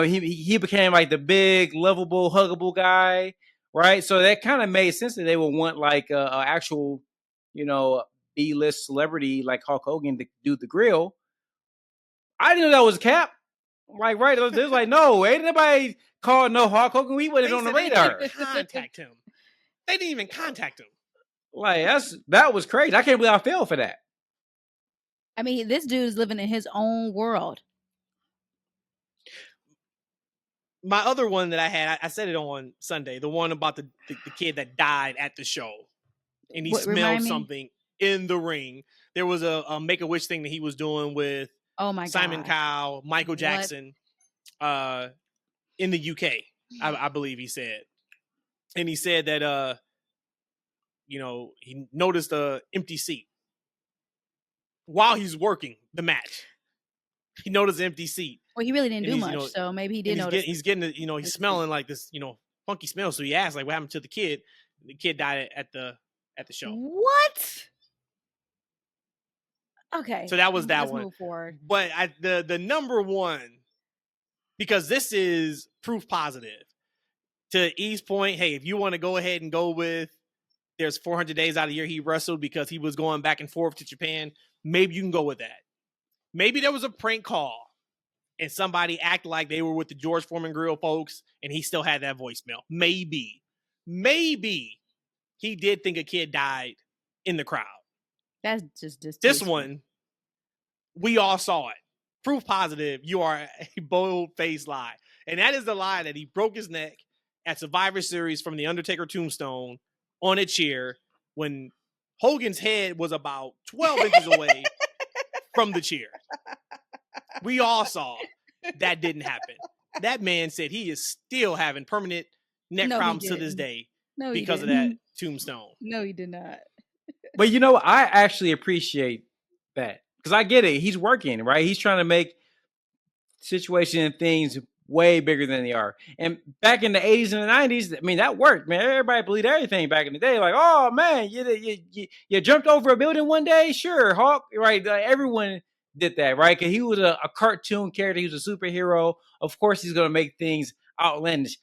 he became like the big lovable, huggable guy, right? So that kind of made sense that they would want like a actual B-list celebrity like Hulk Hogan to do the grill. I didn't know that was a cap. Like, right, there's like, no, ain't nobody called no Hulk Hogan. We went on the radar. They didn't contact him. They didn't even contact him. Like, that was crazy. I can't believe I fell for that. I mean, this dude's living in his own world. My other one that I had, I said it on Sunday, the one about the kid that died at the show. And he smelled something in the ring. There was a Make-A-Wish thing that he was doing with Simon Cowell, Michael Jackson, in the UK, I believe he said. And he said that, he noticed an empty seat while he's working the match. He noticed an empty seat. Well, he really didn't do much, so maybe he did notice. He's getting, he's smelling like this, funky smell. So he asked, like, what happened to the kid? The kid died at the show. What? Okay. So that was that one. Move forward. But the number one, because this is proof positive. To E's point, hey, if you want to go ahead and go with there's 400 days out of the year he wrestled because he was going back and forth to Japan, maybe you can go with that. Maybe there was a prank call and somebody acted like they were with the George Foreman Grill folks and he still had that voicemail. Maybe he did think a kid died in the crowd. That's just this one. We all saw it. Proof positive. You are a bold-faced lie. And that is the lie that he broke his neck at Survivor Series from the Undertaker tombstone on a chair when Hogan's head was about 12 inches away from the chair. We all saw that didn't happen. That man said he is still having permanent neck problems to this day because of that tombstone. No, he did not. But I actually appreciate that. Because I get it. He's working, right? He's trying to make situations and things way bigger than they are. And back in the 80s and the 90s, I mean, that worked, man. Everybody believed everything back in the day. Like, oh, man, you jumped over a building one day? Sure, Hulk. Right? Everyone did that, right? Because he was a cartoon character. He was a superhero. Of course, he's going to make things outlandish.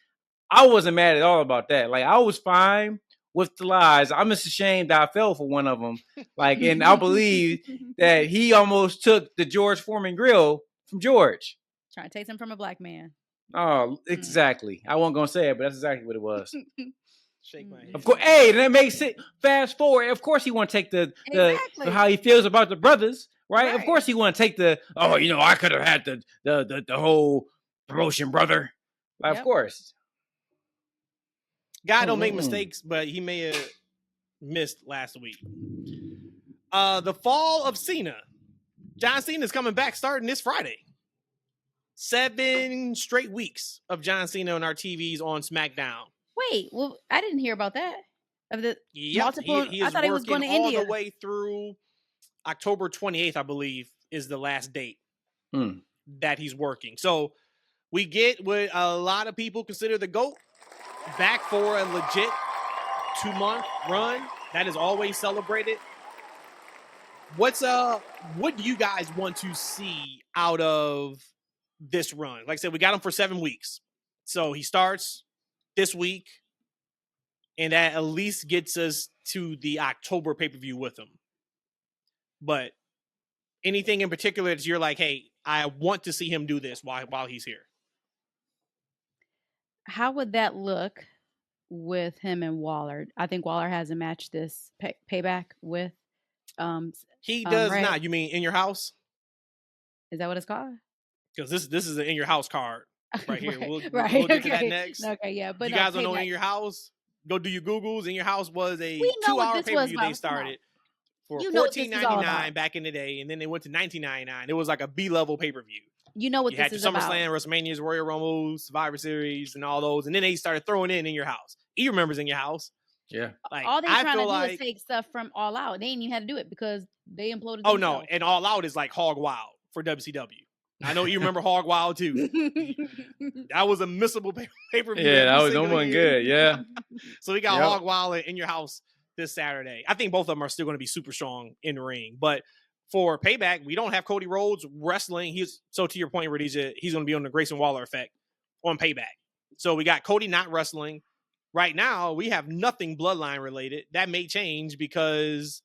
I wasn't mad at all about that. Like, I was fine with the lies. I'm just ashamed that I fell for one of them. Like, and I believe that he almost took the George Foreman grill from George. Trying to take him from a black man. Oh, exactly. I wasn't going to say it, but that's exactly what it was. Shake my head. Of course, hey, that makes it fast forward. Of course, he want to take the how he feels about the brothers, right? Of course, he want to take I could have had the whole promotion, brother. Like, Of course. God don't make mistakes, but he may have missed last week. The fall of Cena. John Cena is coming back starting this Friday. 7 straight weeks of John Cena on our TVs on SmackDown. Wait, well, I didn't hear about that. Of the multiple, I thought he was going to all India the way through October 28th, I believe, is the last date that he's working. So we get what a lot of people consider the GOAT back for a legit 2-month run. That is always celebrated. What do you guys want to see out of this run? Like I said, we got him for 7 weeks. So he starts this week, and that at least gets us to the October pay-per-view with him. But anything in particular that you're like, hey, I want to see him do this while he's here? How would that look with him and Waller? I think Waller has a match this payback with. He does right? not. You mean In Your House? Is that what it's called? Because this is an In Your House card right here. Right. We'll Okay. get to that next. Okay, yeah. But you guys don't know In Your House? Go do your Googles. In Your House was a 2-hour pay-per-view they started for $14.99 back in the day, and then they went to $19.99. It was like a B-level pay-per-view. You know what you this had is your about. SummerSlam, WrestleManias, Royal Rumbles, Survivor Series, and all those. And then they started throwing in Your House. He remembers In Your House. Yeah. Like, all they trying to do is take stuff from All Out. They ain't even had to do it because they imploded themselves. No. And All Out is like Hog Wild for WCW. I know you remember Hog Wild too. That was a missable pay-per-view. Yeah, that was one good. Yeah. So we got Hog Wild In Your House this Saturday. I think both of them are still going to be super strong in the ring. But for Payback, we don't have Cody Rhodes wrestling. So to your point, Rhodesia, he's going to be on the Grayson Waller effect on Payback. So we got Cody not wrestling. Right now, we have nothing Bloodline related. That may change because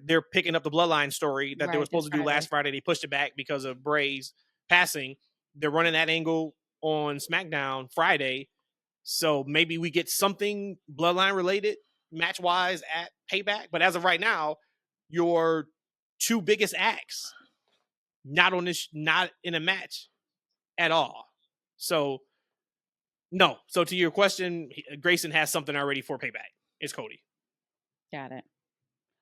they're picking up the Bloodline story that they were supposed to do last Friday. They pushed it back because of Bray's passing. They're running that angle on SmackDown Friday. So maybe we get something Bloodline related match-wise at Payback. But as of right now, your 2 biggest acts not in a match at all. So no. So to your question, Grayson has something already for Payback. It's Cody. Got it.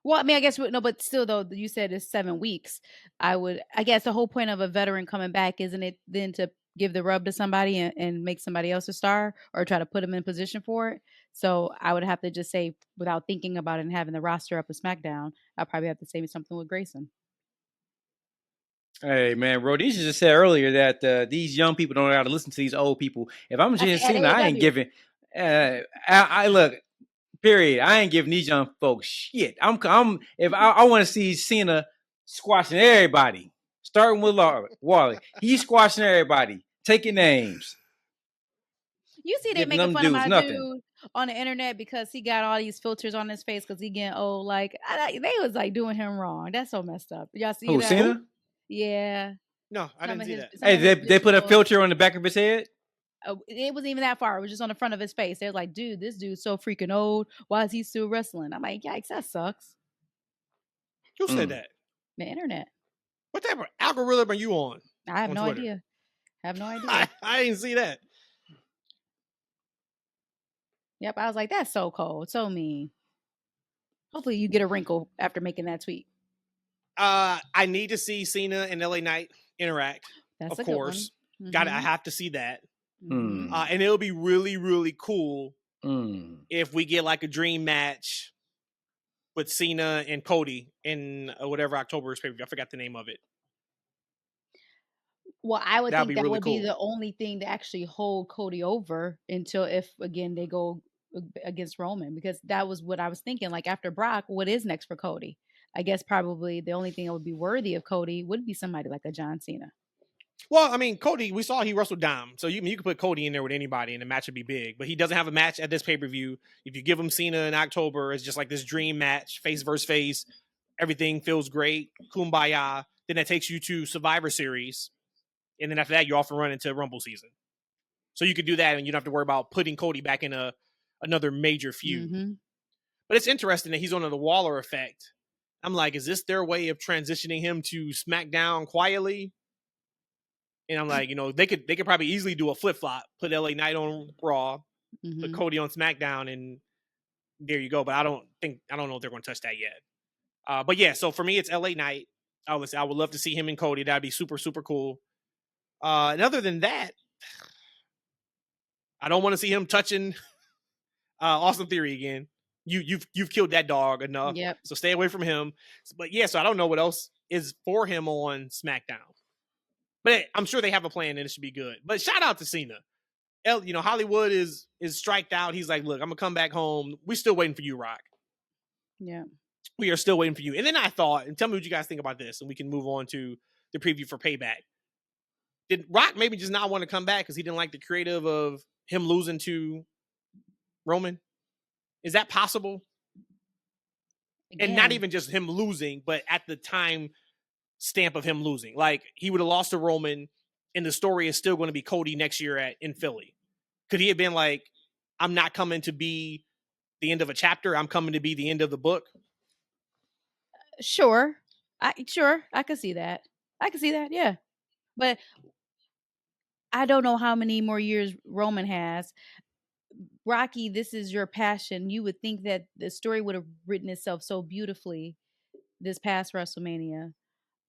Well, I mean, I guess no, but still, though, you said it's 7 weeks. I guess the whole point of a veteran coming back, isn't it then to give the rub to somebody and make somebody else a star or try to put them in position for it? So I would have to just say, without thinking about it and having the roster up of SmackDown, I'll probably have to say something with Grayson. Hey, man, Rhodesia just said earlier that these young people don't know how to listen to these old people. If I'm just Cena, I ain't giving. I look. Period. I ain't giving these young folks shit. If I want to see Cena squashing everybody, starting with Wally. He's squashing everybody, taking names. You see, they making fun of my dude on the internet because he got all these filters on his face because he getting old. Like they was like doing him wrong. That's so messed up. Y'all see that? Cena? Yeah. No, I didn't see that. Hey, they put a filter on the back of his head? It wasn't even that far. It was just on the front of his face. They're like, dude, this dude's so freaking old. Why is he still wrestling? I'm like, yikes, that sucks. Who said that? The internet. What type of algorithm are you on? I have no idea. I didn't see that. Yep, I was like, that's so cold, so mean. Hopefully you get a wrinkle after making that tweet. I need to see Cena and LA Knight interact. That's of course. I have to see that. And it'll be really, really cool if we get like a dream match with Cena and Cody in whatever October's pay-per-view. I forgot the name of it. Well, I would think that would be the only thing to actually hold Cody over until if, again, they go against Roman, because that was what I was thinking. Like after Brock, what is next for Cody? I guess probably the only thing that would be worthy of Cody would be somebody like a John Cena. Well, I mean, Cody, we saw he wrestled Dom. So you can put Cody in there with anybody and the match would be big. But he doesn't have a match at this pay-per-view. If you give him Cena in October, it's just like this dream match, face versus face. Everything feels great. Kumbaya. Then that takes you to Survivor Series. And then after that, you often run into Rumble season. So you could do that and you don't have to worry about putting Cody back in another major feud. But it's interesting that he's on the Waller effect. I'm like, is this their way of transitioning him to SmackDown quietly? And I'm like, they could probably easily do a flip-flop, put LA Knight on Raw, put Cody on SmackDown, and there you go. But I don't know if they're going to touch that yet. But yeah, so for me, it's LA Knight. I would love to see him and Cody. That'd be super, super cool. And other than that, I don't want to see him touching Austin Theory again. You've killed that dog enough. Yep. So stay away from him. But yeah, so I don't know what else is for him on SmackDown. But I'm sure they have a plan and it should be good. But shout out to Cena. Hollywood is striked out. He's like, look, I'm gonna come back home. We're still waiting for you, Rock. Yeah. We are still waiting for you. And then I thought, and tell me what you guys think about this, and we can move on to the preview for Payback. Did Rock maybe just not want to come back because he didn't like the creative of him losing to Roman? Is that possible? Again. And not even just him losing, but at the time stamp of him losing. Like, he would have lost to Roman, and the story is still going to be Cody next year in Philly. Could he have been like, I'm not coming to be the end of a chapter. I'm coming to be the end of the book. Sure. I could see that. Yeah. But I don't know how many more years Roman has. Rocky, this is your passion. You would think that the story would have written itself so beautifully this past WrestleMania.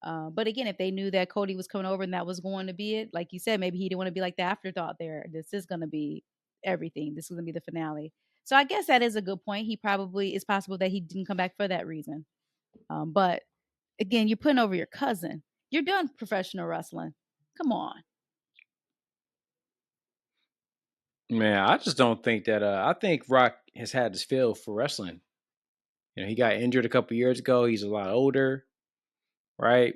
But again, if they knew that Cody was coming over and that was going to be it, like you said, maybe he didn't want to be like the afterthought there. This is going to be everything. This is going to be the finale. So I guess that is a good point. It's possible that he didn't come back for that reason. But again, you're putting over your cousin. You're done professional wrestling. Come on. Man, I just don't think that. I think Rock has had his fill for wrestling. He got injured a couple years ago. He's a lot older, right?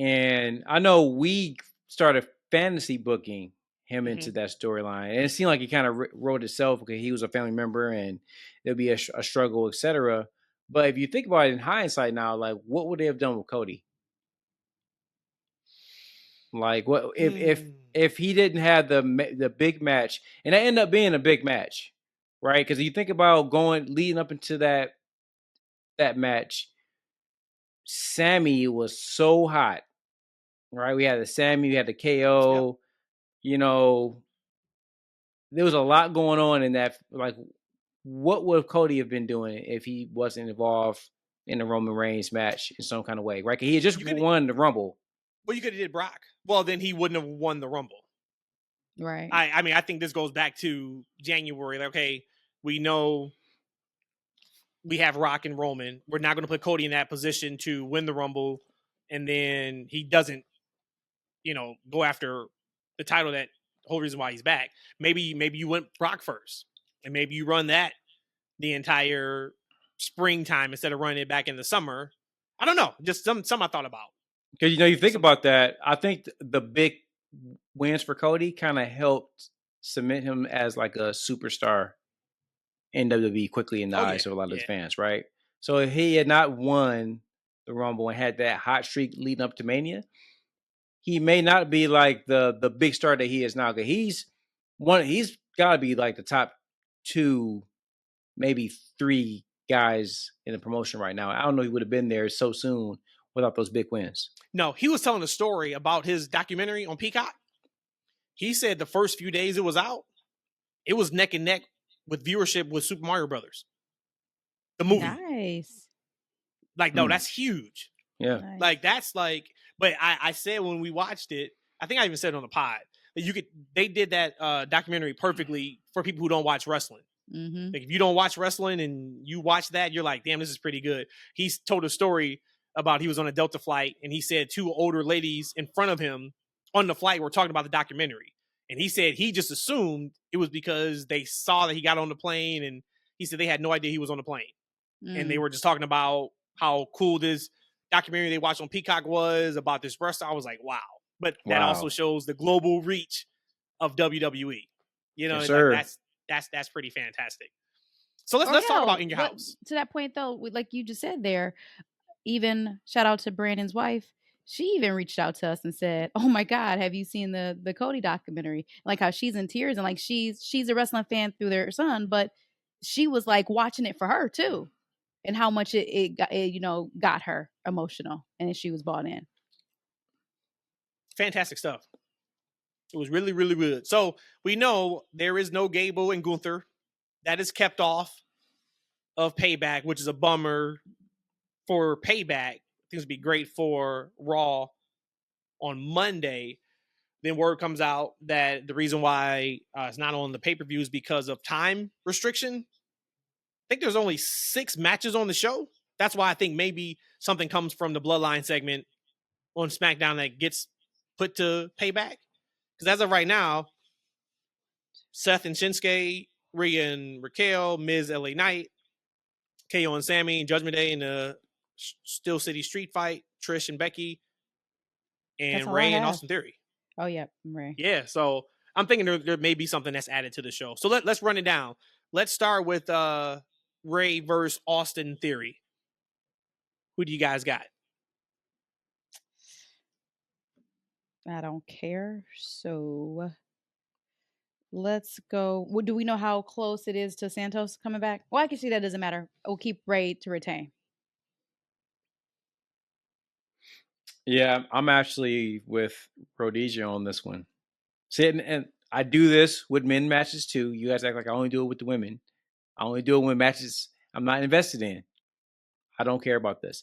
And I know we started fantasy booking him into that storyline, and it seemed like he kind of wrote itself because he was a family member, and there'll be a struggle, etc. But if you think about it in hindsight now, like, what would they have done with Cody? Like, what if he didn't have the big match, and that ended up being a big match, right? Because you think about leading up into that match, Sammy was so hot, right? We had the Sammy, we had the KO, there was a lot going on in that. Like, what would Cody have been doing if he wasn't involved in the Roman Reigns match in some kind of way, right? He had just won the Rumble. Well, you could have did Brock. Well, then he wouldn't have won the Rumble. Right. I mean, I think this goes back to January. Like, okay, we know we have Rock and Roman. We're not going to put Cody in that position to win the Rumble. And then he doesn't, go after the title, that whole reason why he's back. Maybe you went Brock first. And maybe you run that the entire springtime instead of running it back in the summer. I don't know. Just some I thought about. Because, you think about that, I think the big wins for Cody kind of helped cement him as like a superstar in WWE quickly in the eyes of a lot of his fans, right? So if he had not won the Rumble and had that hot streak leading up to Mania, he may not be like the big star that he is now. He's got to be like the top 2, maybe 3 guys in the promotion right now. I don't know if he would have been there so soon without those big wins. No, he was telling a story about his documentary on Peacock. He said the first few days it was out, it was neck and neck with viewership with Super Mario Brothers, the movie. Nice. Like, no, that's huge. Yeah. Nice. Like, that's like, but I said when we watched it, I think I even said it on the pod, that they did that documentary perfectly for people who don't watch wrestling. Mm-hmm. Like, if you don't watch wrestling and you watch that, you're like, damn, this is pretty good. He told a story about he was on a Delta flight, and he said 2 older ladies in front of him on the flight were talking about the documentary. And he said he just assumed it was because they saw that he got on the plane, and he said they had no idea he was on the plane. And they were just talking about how cool this documentary they watched on Peacock was about this wrestler. I was like, wow. But that also shows the global reach of WWE. Yes, sir. Like, that's pretty fantastic. So let's talk about In Your House. To that point, though, like you just said there, even shout out to Brandon's wife. She even reached out to us and said, "Oh my God, have you seen the Cody documentary?" Like, how she's in tears, and like she's a wrestling fan through their son, but she was like watching it for her too, and how much it got her emotional, and she was bought in. Fantastic stuff. It was really, really good. So we know there is no Gable and Gunther. That is kept off of Payback, which is a bummer for Payback. I think it would be great for Raw on Monday. Then word comes out that the reason why it's not on the pay-per-view is because of time restriction. think there's only 6 matches on the show. That's why I think maybe something comes from the Bloodline segment on SmackDown that gets put to Payback. Because as of right now, Seth and Shinsuke, Rhea and Raquel, Miz, LA Knight, KO and Sammy, Judgment Day in the Steel City Street Fight, Trish and Becky, and Ray and Austin Theory. Oh, yeah, Ray. Yeah, so I'm thinking there may be something that's added to the show. So let's run it down. Let's start with Ray versus Austin Theory. Who do you guys got? I don't care. So let's go. Do we know how close it is to Santos coming back? Well, I can see that doesn't matter. We'll keep Ray to retain. Yeah, I'm actually with Rhodesia on this one. See, and I do this with men matches too. You guys act like I only do it with the women. I only do it when matches I'm not invested in. I don't care about this.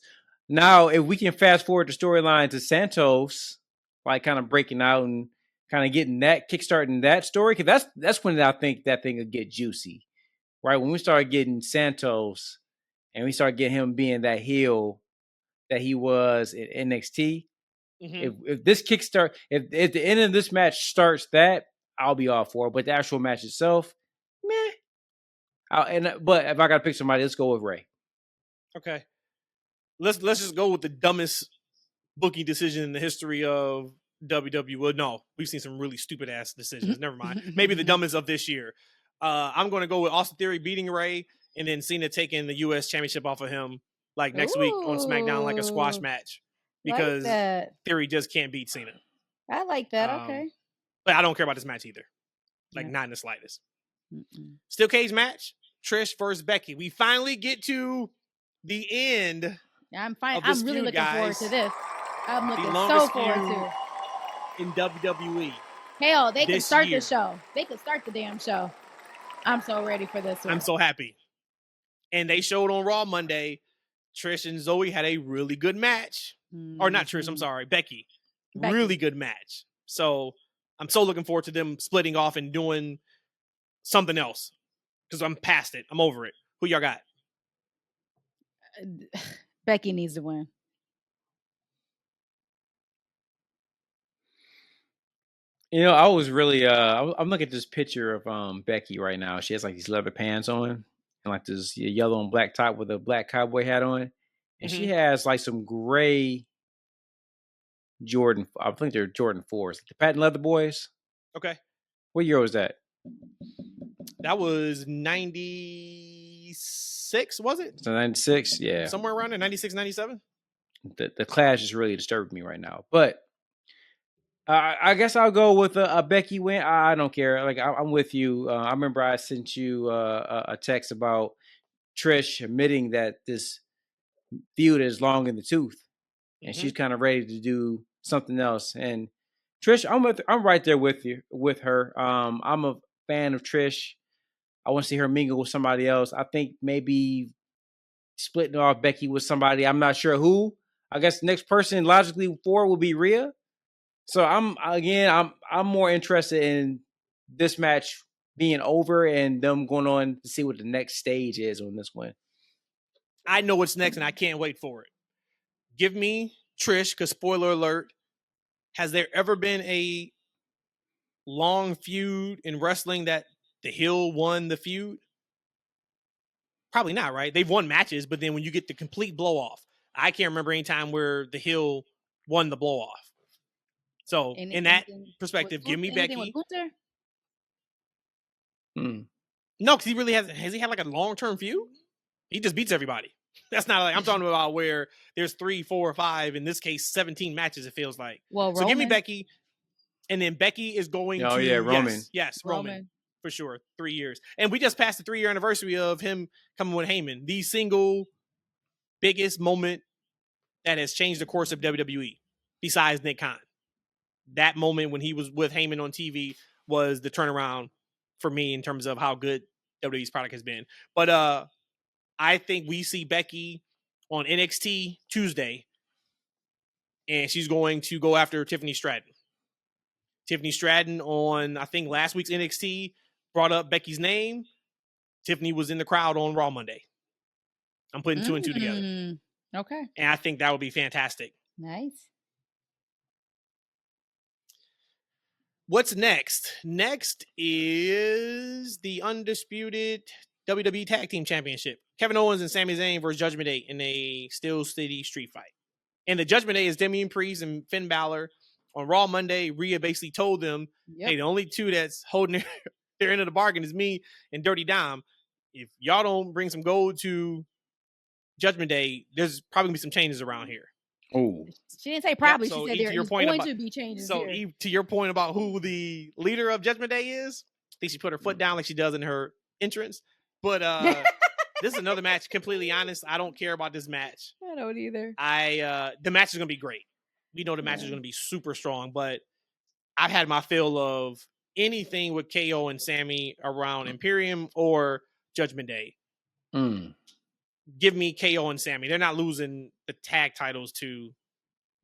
Now, if we can fast forward the storyline to Santos, like kind of breaking out and kind of getting that, kickstarting that story, because that's when I think that thing will get juicy, right? When we start getting Santos and we start getting him being that heel that he was at NXT. Mm-hmm. If this kickstart, if the end of this match starts that, I'll be all for it. But the actual match itself, meh. But if I got to pick somebody, let's go with Ray. Okay, let's just go with the dumbest booking decision in the history of WWE. Well, no, we've seen some really stupid ass decisions. Never mind. Maybe the dumbest of this year. I'm going to go with Austin Theory beating Ray, and then Cena taking the U.S. Championship off of him. Like next week on SmackDown, like a squash match, because Theory just can't beat Cena. I like that. Okay, but I don't care about this match either. Like not in the slightest. Steel cage match: Trish versus Becky. We finally get to the end. I'm fine. I'm really looking forward to this. I'm looking so forward to it. In WWE. Hell, they could start the show. They could start the damn show. I'm so ready for this one. I'm so happy. And they showed on Raw Monday. Trish and Zoe had a really good match. Or not Trish, I'm sorry, Becky. Really good match. So I'm so looking forward to them splitting off and doing something else. Because I'm past it. I'm over it. Who y'all got? Becky needs to win. You know, I was really I'm looking at this picture of Becky right now. She has like these leather pants on. And like this yellow and black top with a black cowboy hat on. And she has like some gray Jordan. I think they're Jordan 4s. The patent leather boys. Okay. What year was that? That was 96, was it? So 96, yeah. Somewhere around there, 96, 97. The clash is really disturbing me right now. But I guess I'll go with a Becky win. I don't care. Like I'm with you. I remember I sent you a text about Trish admitting that this feud is long in the tooth, and she's kind of ready to do something else. And Trish, I'm right there with her. I'm a fan of Trish. I want to see her mingle with somebody else. I think maybe splitting off Becky with somebody. I'm not sure who. I guess the next person logically for will be Rhea. So I'm more interested in this match being over and them going on to see what the next stage is on this one. I know what's next and I can't wait for it. Give me Trish, because spoiler alert, has there ever been a long feud in wrestling that the heel won the feud? Probably not, right? They've won matches, but then when you get the complete blow off, I can't remember any time where the heel won the blow off. So in that perspective, give me Becky. No, because he really has he had like a long-term feud? He just beats everybody. That's not like I'm talking about where there's 3, 4, 5, in this case, 17 matches, it feels like. Well, so give me Becky. And then Becky is going to Roman. Yes, Roman. For sure. 3 years. And we just passed the 3-year anniversary of him coming with Heyman. The single biggest moment that has changed the course of WWE besides Nick Khan. That moment when he was with Heyman on TV was the turnaround for me in terms of how good WWE's product has been. But I think we see Becky on NXT Tuesday, and she's going to go after Tiffany Stratton. Tiffany Stratton on, I think, last week's NXT brought up Becky's name. Tiffany was in the crowd on Raw Monday. I'm putting 2 and 2 together. Okay. And I think that would be fantastic. Nice. What's next? Next is the undisputed WWE Tag Team Championship. Kevin Owens and Sami Zayn versus Judgment Day in a Steel City street fight. And the Judgment Day is Damian Priest and Finn Balor. On Raw Monday, Rhea basically told them, hey, the only two that's holding their end of the bargain is me and Dirty Dom. If y'all don't bring some gold to Judgment Day, there's probably going to be some changes around here. Oh, she didn't say probably. So she said there's going to be changes. So here. To your point about who the leader of Judgment Day is, I think she put her foot down like she does in her entrance. But this is another match. Completely honest, I don't care about this match. I don't either. The match is going to be great. We know the match is going to be super strong, but I've had my fill of anything with KO and Sammy around Imperium or Judgment Day. Give me KO and Sammy. They're not losing the tag titles to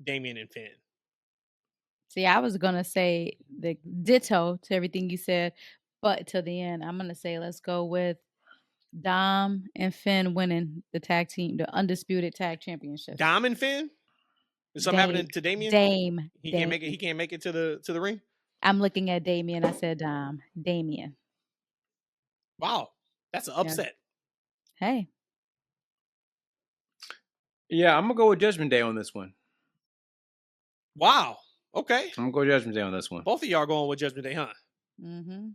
Damian and Finn. See, I was going to say the ditto to everything you said, but to the end, I'm going to say let's go with Dom and Finn winning the tag team, the undisputed tag championship. Dom and Finn? Is something happening to Damian? He can't make it. He can't make it to the ring. I'm looking at Damian. I said Dom. Damian. Wow, that's an upset. Yeah. Hey. Yeah, I'm gonna go with Judgment Day on this one. Wow. Okay. I'm gonna go Judgment Day on this one. Both of y'all going with Judgment Day, huh? Mm-hmm.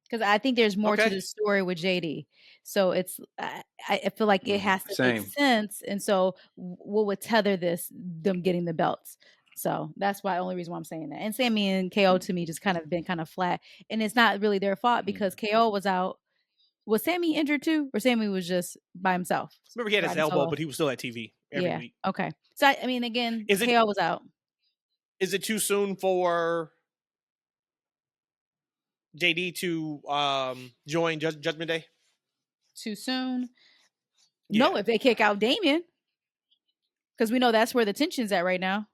Because I think there's more to the story with JD. So it's I feel like it has to make sense. And so what would tether them getting the belts? So that's why only reason why I'm saying that. And Sammy and KO to me just kind of been kind of flat. And it's not really their fault because KO was out. Was Sammy injured too? Or Sammy was just by himself? Remember he had his elbow, but he was still at TV every week. Okay. So I mean, again, KO was out. Is it too soon for JD to join Judgment Day? Too soon? Yeah. No, if they kick out Damian. Because we know that's where the tension's at right now.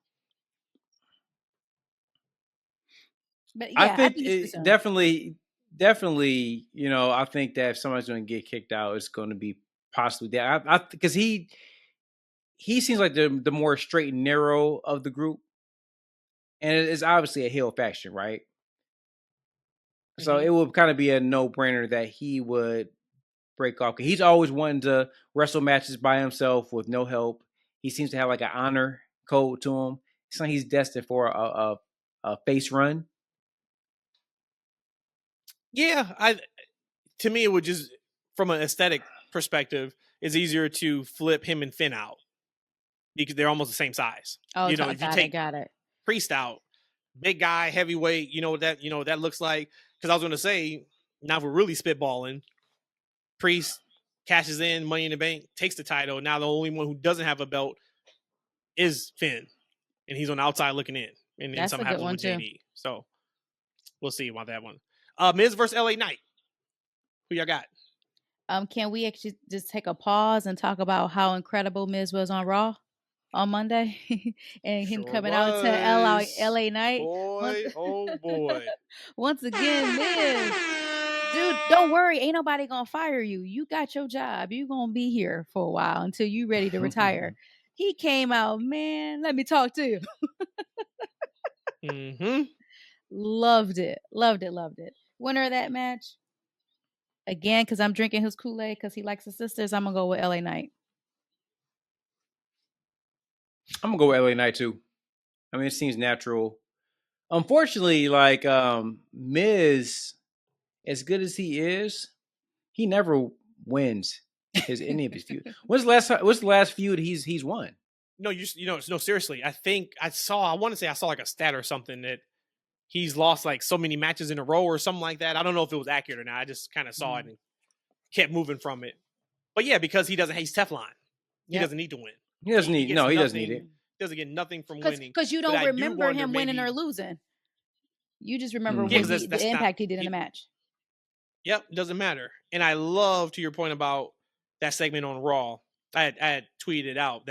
But yeah, I think it's definitely, I think that if somebody's going to get kicked out, it's going to be possibly that. Because he seems like the more straight and narrow of the group. And it is obviously a heel faction, right? Mm-hmm. So it would kind of be a no-brainer that he would break off. He's always wanting to wrestle matches by himself with no help. He seems to have like an honor code to him. It's like he's destined for a face run. Yeah, to me, it would just, from an aesthetic perspective, it's easier to flip him and Finn out because they're almost the same size. Oh, if you take got it. Priest out, big guy, heavyweight, that looks like. Because I was going to say, now if we're really spitballing, Priest cashes in Money in the Bank, takes the title. Now the only one who doesn't have a belt is Finn, and he's on the outside looking in, and then something happens with JD. So we'll see about that one. Miz versus LA Knight. Who y'all got? Can we actually just take a pause and talk about how incredible Miz was on Raw on Monday and him coming out to LA Knight? Boy, oh boy. Once again, Miz. Dude, don't worry. Ain't nobody gonna fire you. You got your job. You gonna be here for a while until you ready to retire. He came out, man. Let me talk to you. Mm-hmm. Loved it. Winner of that match, again, because I'm drinking his Kool-Aid because he likes his sisters, I'm going to go with LA Knight. I'm going to go with LA Knight, too. I mean, it seems natural. Unfortunately, like, Miz, as good as he is, he never wins any of his feud. What's the last feud he's won? No, seriously. I want to say I saw like a stat or something that he's lost like so many matches in a row or something like that. I don't know if it was accurate or not. I just kind of saw it and kept moving from it. But yeah, because he's Teflon. He doesn't need to win. He doesn't need it. Doesn't get nothing from winning. Because you don't remember him winning or losing. You just remember the impact he did in the match. Yep, doesn't matter. And I love, to your point about that segment on Raw, I had tweeted out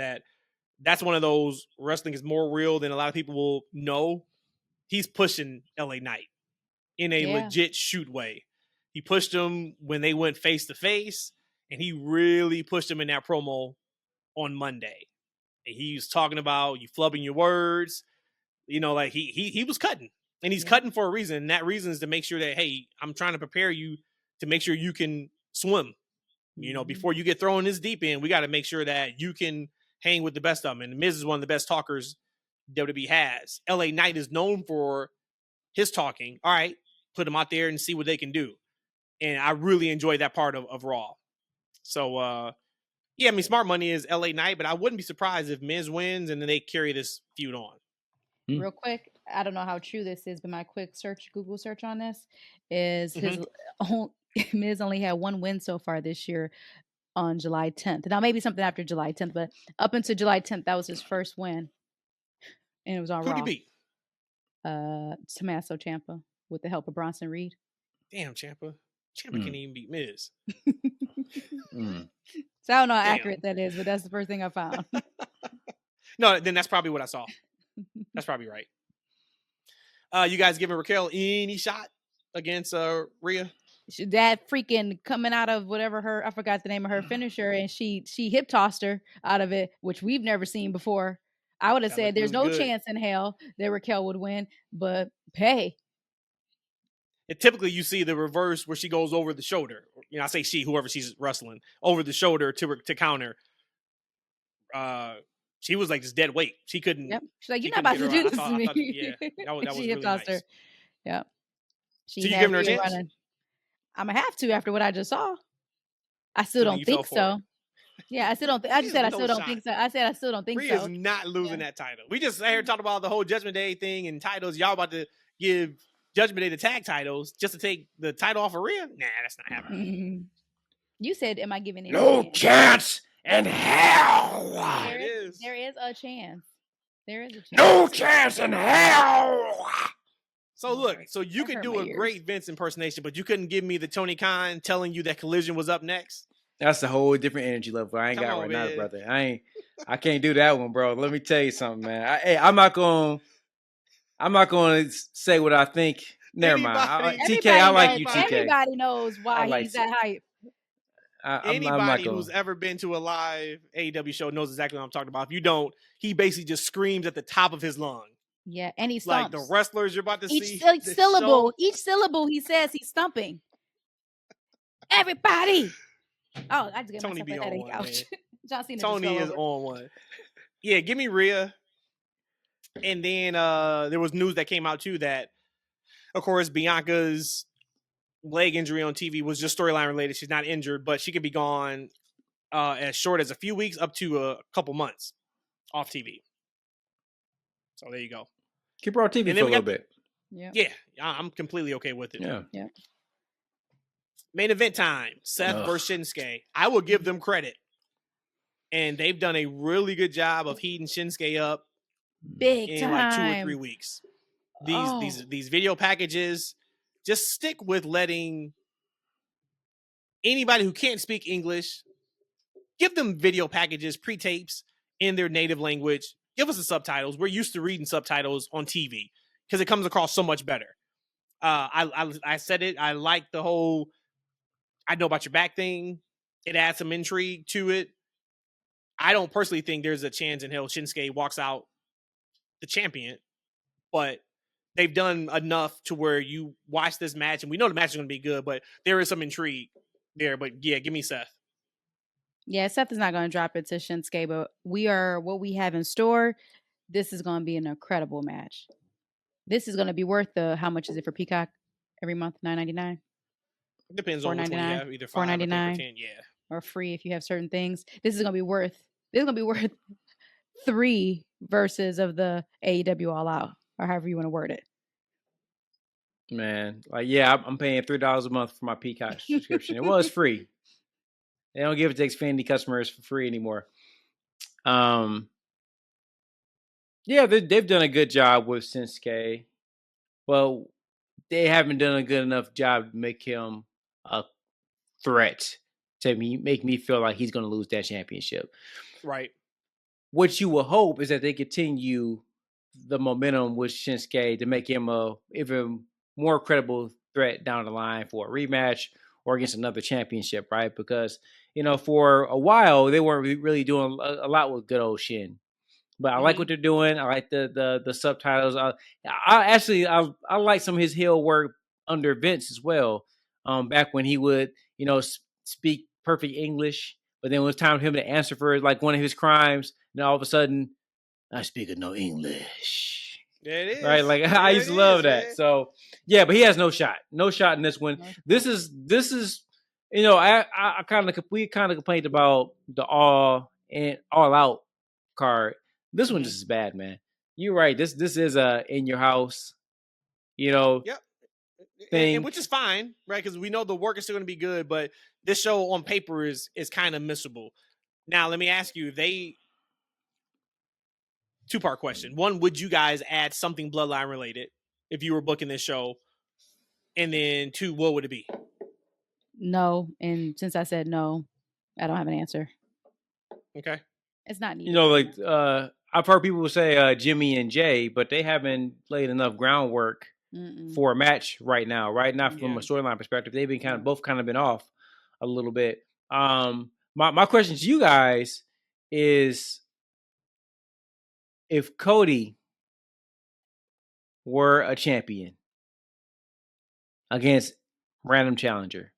that's one of those wrestling is more real than a lot of people will know. He's pushing LA Knight in a legit shoot way. He pushed him when they went face to face, and he really pushed him in that promo on Monday. And he was talking about you flubbing your words. Like he was cutting, and he's cutting for a reason. And that reason is to make sure that, hey, I'm trying to prepare you to make sure you can swim. Before you get thrown this deep end, we got to make sure that you can hang with the best of them. And Miz is one of the best talkers WWE has. LA Knight is known for his talking. All right, put them out there and see what they can do. And I really enjoyed that part of Raw. So, smart money is LA Knight, but I wouldn't be surprised if Miz wins and then they carry this feud on. Real quick, I don't know how true this is, but my quick Google search on this is Miz only had one win so far this year on July 10th. Now, maybe something after July 10th, but up until July 10th, that was his first win. And it was on Raw. Who'd he beat? Tommaso Ciampa with the help of Bronson Reed. Damn, Ciampa can't even beat Miz. So I don't know how accurate that is, but that's the first thing I found. No, then that's probably what I saw. That's probably right. You guys giving Raquel any shot against Rhea? That freaking coming out of whatever I forgot the name of her finisher, and she hip tossed her out of it, which we've never seen before. I would have said there's no chance in hell that Raquel would win, but hey. Typically, you see the reverse where she goes over the shoulder. I say she, whoever she's wrestling, over the shoulder to counter. She was like just dead weight. She couldn't. Yep. She's like, you're not about to do this to me. That was she really nice. Her. Yeah. So you giving her a chance? I'm gonna have to after what I just saw. I still don't think so. Yeah, I still don't. I just said I still don't think so. I said I still don't think so. Rhea's not losing that title. We just here talking about the whole Judgment Day thing and titles. Y'all about to give Judgment Day the tag titles just to take the title off of Rhea? Nah, that's not happening. You said, "Am I giving it no chance in hell?" There is a chance. There is a chance. No chance in hell. So look, you could do a great Vince impersonation, but you couldn't give me the Tony Khan telling you that Collision was up next. That's a whole different energy level I ain't got right now, brother. I can't do that one, bro. Let me tell you something, man. I'm not gonna say what I think. Never mind. TK, I like you, TK. Everybody knows why he's that hype. Anybody who's ever been to a live AEW show knows exactly what I'm talking about. If you don't, he basically just screams at the top of his lung. Yeah, and he's like the wrestlers you're about to see. Each syllable he says he's stumping. Everybody. Oh, I just get Tony myself a headache. Ouch. John Cena Tony is on one. Yeah, give me Rhea. And then there was news that came out too that, of course, Bianca's leg injury on TV was just storyline related. She's not injured, but she could be gone as short as a few weeks up to a couple months off TV. So there you go. Keep her on TV for a little bit. Yeah, I'm completely okay with it. Yeah. Main event time. Seth versus Shinsuke. I will give them credit. And they've done a really good job of heating Shinsuke up in like 2 or 3 weeks. These video packages, just stick with letting anybody who can't speak English, give them video packages, pre-tapes in their native language. Give us the subtitles. We're used to reading subtitles on TV because it comes across so much better. I said it. I like the whole I know about your back thing. It adds some intrigue to it. I don't personally think there's a chance in hell Shinsuke walks out the champion, but they've done enough to where you watch this match and we know the match is going to be good, but there is some intrigue there. But yeah, give me Seth. Yeah, Seth is not going to drop it to Shinsuke, but what we have in store. This is going to be an incredible match. This is going to be worth how much is it for Peacock every month? $9.99. Depends on which one you have, either $5 or $10, yeah, or free if you have certain things. This is going to be worth 3 verses of the AEW All Out, or however you want to word it. Man, I'm paying $3 a month for my Peacock subscription. It was free. They don't give it to Xfinity customers for free anymore. Yeah, they've done a good job with Shinsuke. Well, they haven't done a good enough job to make him a threat to make me feel like he's going to lose that championship. Right. What you will hope is that they continue the momentum with Shinsuke to make him a even more credible threat down the line for a rematch or against another championship, right? Because, for a while, they weren't really doing a lot with good old Shin. But I like what they're doing. I like the subtitles. I like some of his heel work under Vince as well. Back when he would, speak perfect English, but then when it was time for him to answer for like one of his crimes, and all of a sudden, I speak no English. Yeah, it is. Right? Like I used to love that. Man. So yeah, but he has no shot in this one. This is we kind of complained about the All Out card. This one just is bad, man. You're right. This is a in your house, Yep. thing, and which is fine, right? Because we know the work is still going to be good, but this show on paper is kind of missable. Now, let me ask you: two-part question. One, would you guys add something Bloodline related if you were booking this show? And then two, what would it be? No, and since I said no, I don't have an answer. Okay. It's not needed. I've heard people say Jimmy and Jay, but they haven't laid enough groundwork for a match right now. Right now, from a storyline perspective, they've been both been off a little bit. My question to you guys is, if Cody were a champion against random challenger,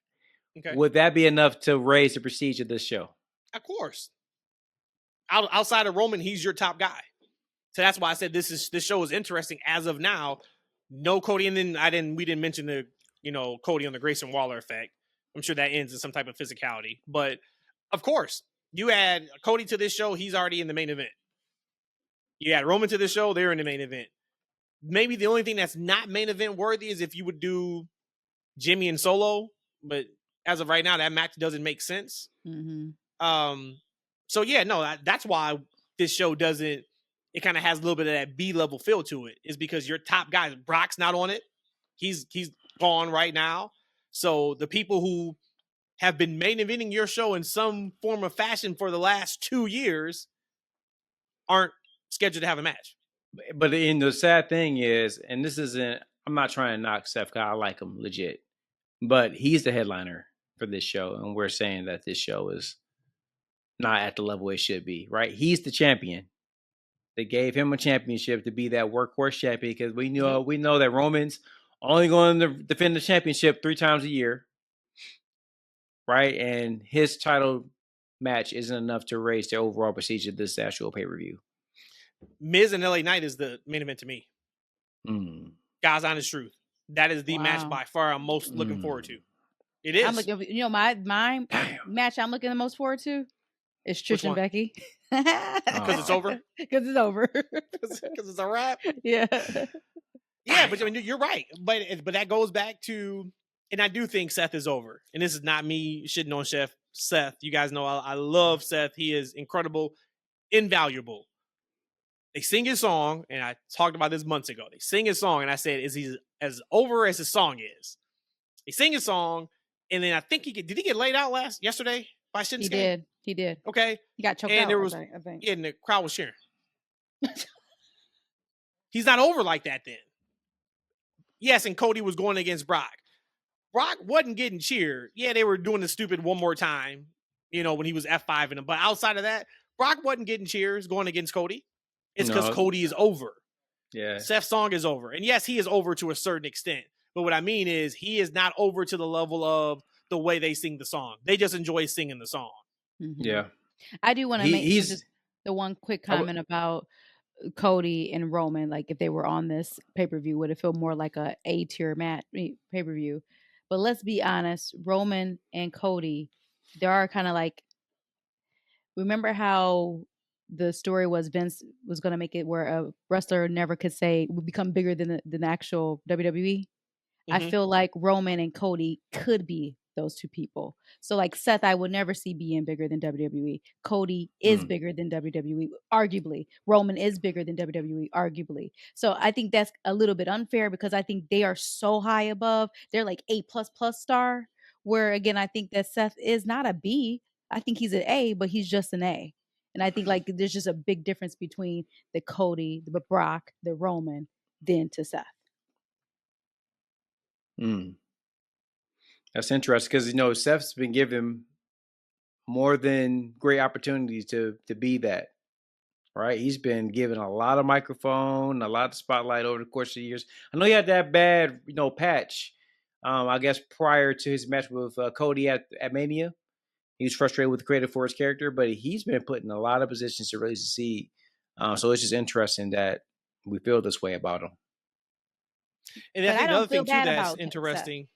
would that be enough to raise the prestige of this show? Of course. Outside of Roman, he's your top guy. So that's why I said this show is interesting as of now. No Cody, and then we didn't mention the Cody on the Grayson Waller effect. I'm sure that ends in some type of physicality. But of course, you add Cody to this show, he's already in the main event. You add Roman to this show, they're in the main event. Maybe the only thing that's not main event worthy is if you would do Jimmy and Solo, but as of right now, that match doesn't make sense. So yeah, no, that's why this show doesn't. It kind of has a little bit of that B-level feel to it. Is because your top guys, Brock's not on it. He's gone right now. So the people who have been main eventing your show in some form of fashion for the last 2 years aren't scheduled to have a match. But the sad thing is, and this isn't, I'm not trying to knock Seth, because I like him legit, but he's the headliner for this show, and we're saying that this show is not at the level it should be, right? He's the champion. They gave him a championship to be that workhorse champion, because we know that Roman's only going to defend the championship 3 times a year, right? And his title match isn't enough to raise the overall prestige of this actual pay-per-view. Miz and LA Knight is the main event to me. God's honest truth. That is the match by far I'm most looking forward to. It is. I'm looking. My match I'm looking the most forward to is Trish and Becky. Because it's over. Because it's over. Because it's a wrap. Yeah. Yeah, but I mean, you're right. But that goes back to, and I do think Seth is over. And this is not me shitting on Seth. You guys know I love Seth. He is incredible, invaluable. They sing his song, and I talked about this months ago. They sing his song, and I said, is he as over as his song is? They sing his song, and then I think did he get laid out yesterday by Shinsuke? He did. Okay. He got choked and out, there was, I think. Yeah, and the crowd was cheering. He's not over like that then. Yes, and Cody was going against Brock. Brock wasn't getting cheered. Yeah, they were doing the stupid one more time, when he was F5 in him. But outside of that, Brock wasn't getting cheers going against Cody. It's because Cody is over. Yeah. Seth's song is over. And yes, he is over to a certain extent. But what I mean is he is not over to the level of the way they sing the song. They just enjoy singing the song. Yeah. I do want to make just the one quick comment about Cody and Roman. Like, if they were on this pay-per-view, would it feel more like a A-tier match pay-per-view? But let's be honest, Roman and Cody, there are kind of like, remember how the story was Vince was going to make it where a wrestler never could would become bigger than the actual WWE. I feel like Roman and Cody could be those two people. So like Seth, I would never see being bigger than WWE. Cody is bigger than WWE, arguably. Roman is bigger than WWE, arguably. So I think that's a little bit unfair, because I think they are so high above. They're like A++ star, where again, I think that Seth is not a B. I think he's an A, but he's just an A. And I think like there's just a big difference between the Cody, the Brock, the Roman, then to Seth. That's interesting because Seth's been given more than great opportunities to be that. Right, he's been given a lot of microphone, a lot of spotlight over the course of the years. I know he had that bad, patch. I guess prior to his match with Cody at Mania, he was frustrated with the creative for his character, but he's been put in a lot of positions to really succeed. So it's just interesting that we feel this way about him. And I think another thing too that's interesting.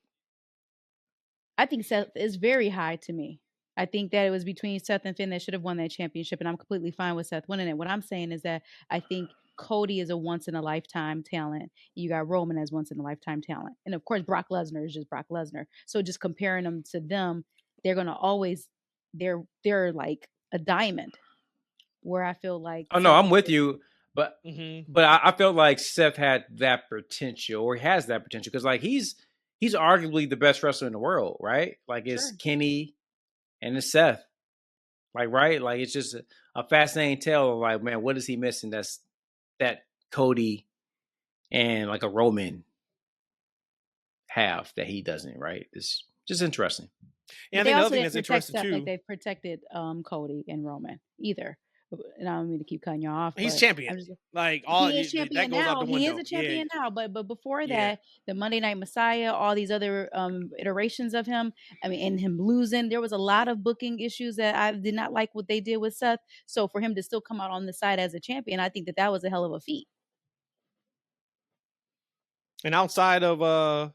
I think Seth is very high to me. I think that it was between Seth and Finn that should have won that championship, and I'm completely fine with Seth winning it. What I'm saying is that I think Cody is a once-in-a-lifetime talent. You got Roman as once-in-a-lifetime talent. And, of course, Brock Lesnar is just Brock Lesnar. So just comparing them to them, they're going to always – they're like a diamond, where I feel like – Oh, no, I'm with you. But I felt like Seth had that potential, or he has that potential, because, like, he's arguably the best wrestler in the world, right? Like, it's Kenny – and it's Seth, right? Like, it's just a fascinating tale of, like, man, what is he missing? That Cody and like a Roman have that he doesn't, right? It's just interesting. And I think another thing that's interesting too, like they've protected Cody and Roman either. And I don't mean to keep cutting you off. He's champion. Like all he is champion now. He is a champion now. But before that, the Monday Night Messiah, all these other iterations of him. I mean, and him losing, there was a lot of booking issues that I did not like what they did with Seth. So for him to still come out on the side as a champion, I think that was a hell of a feat. And outside of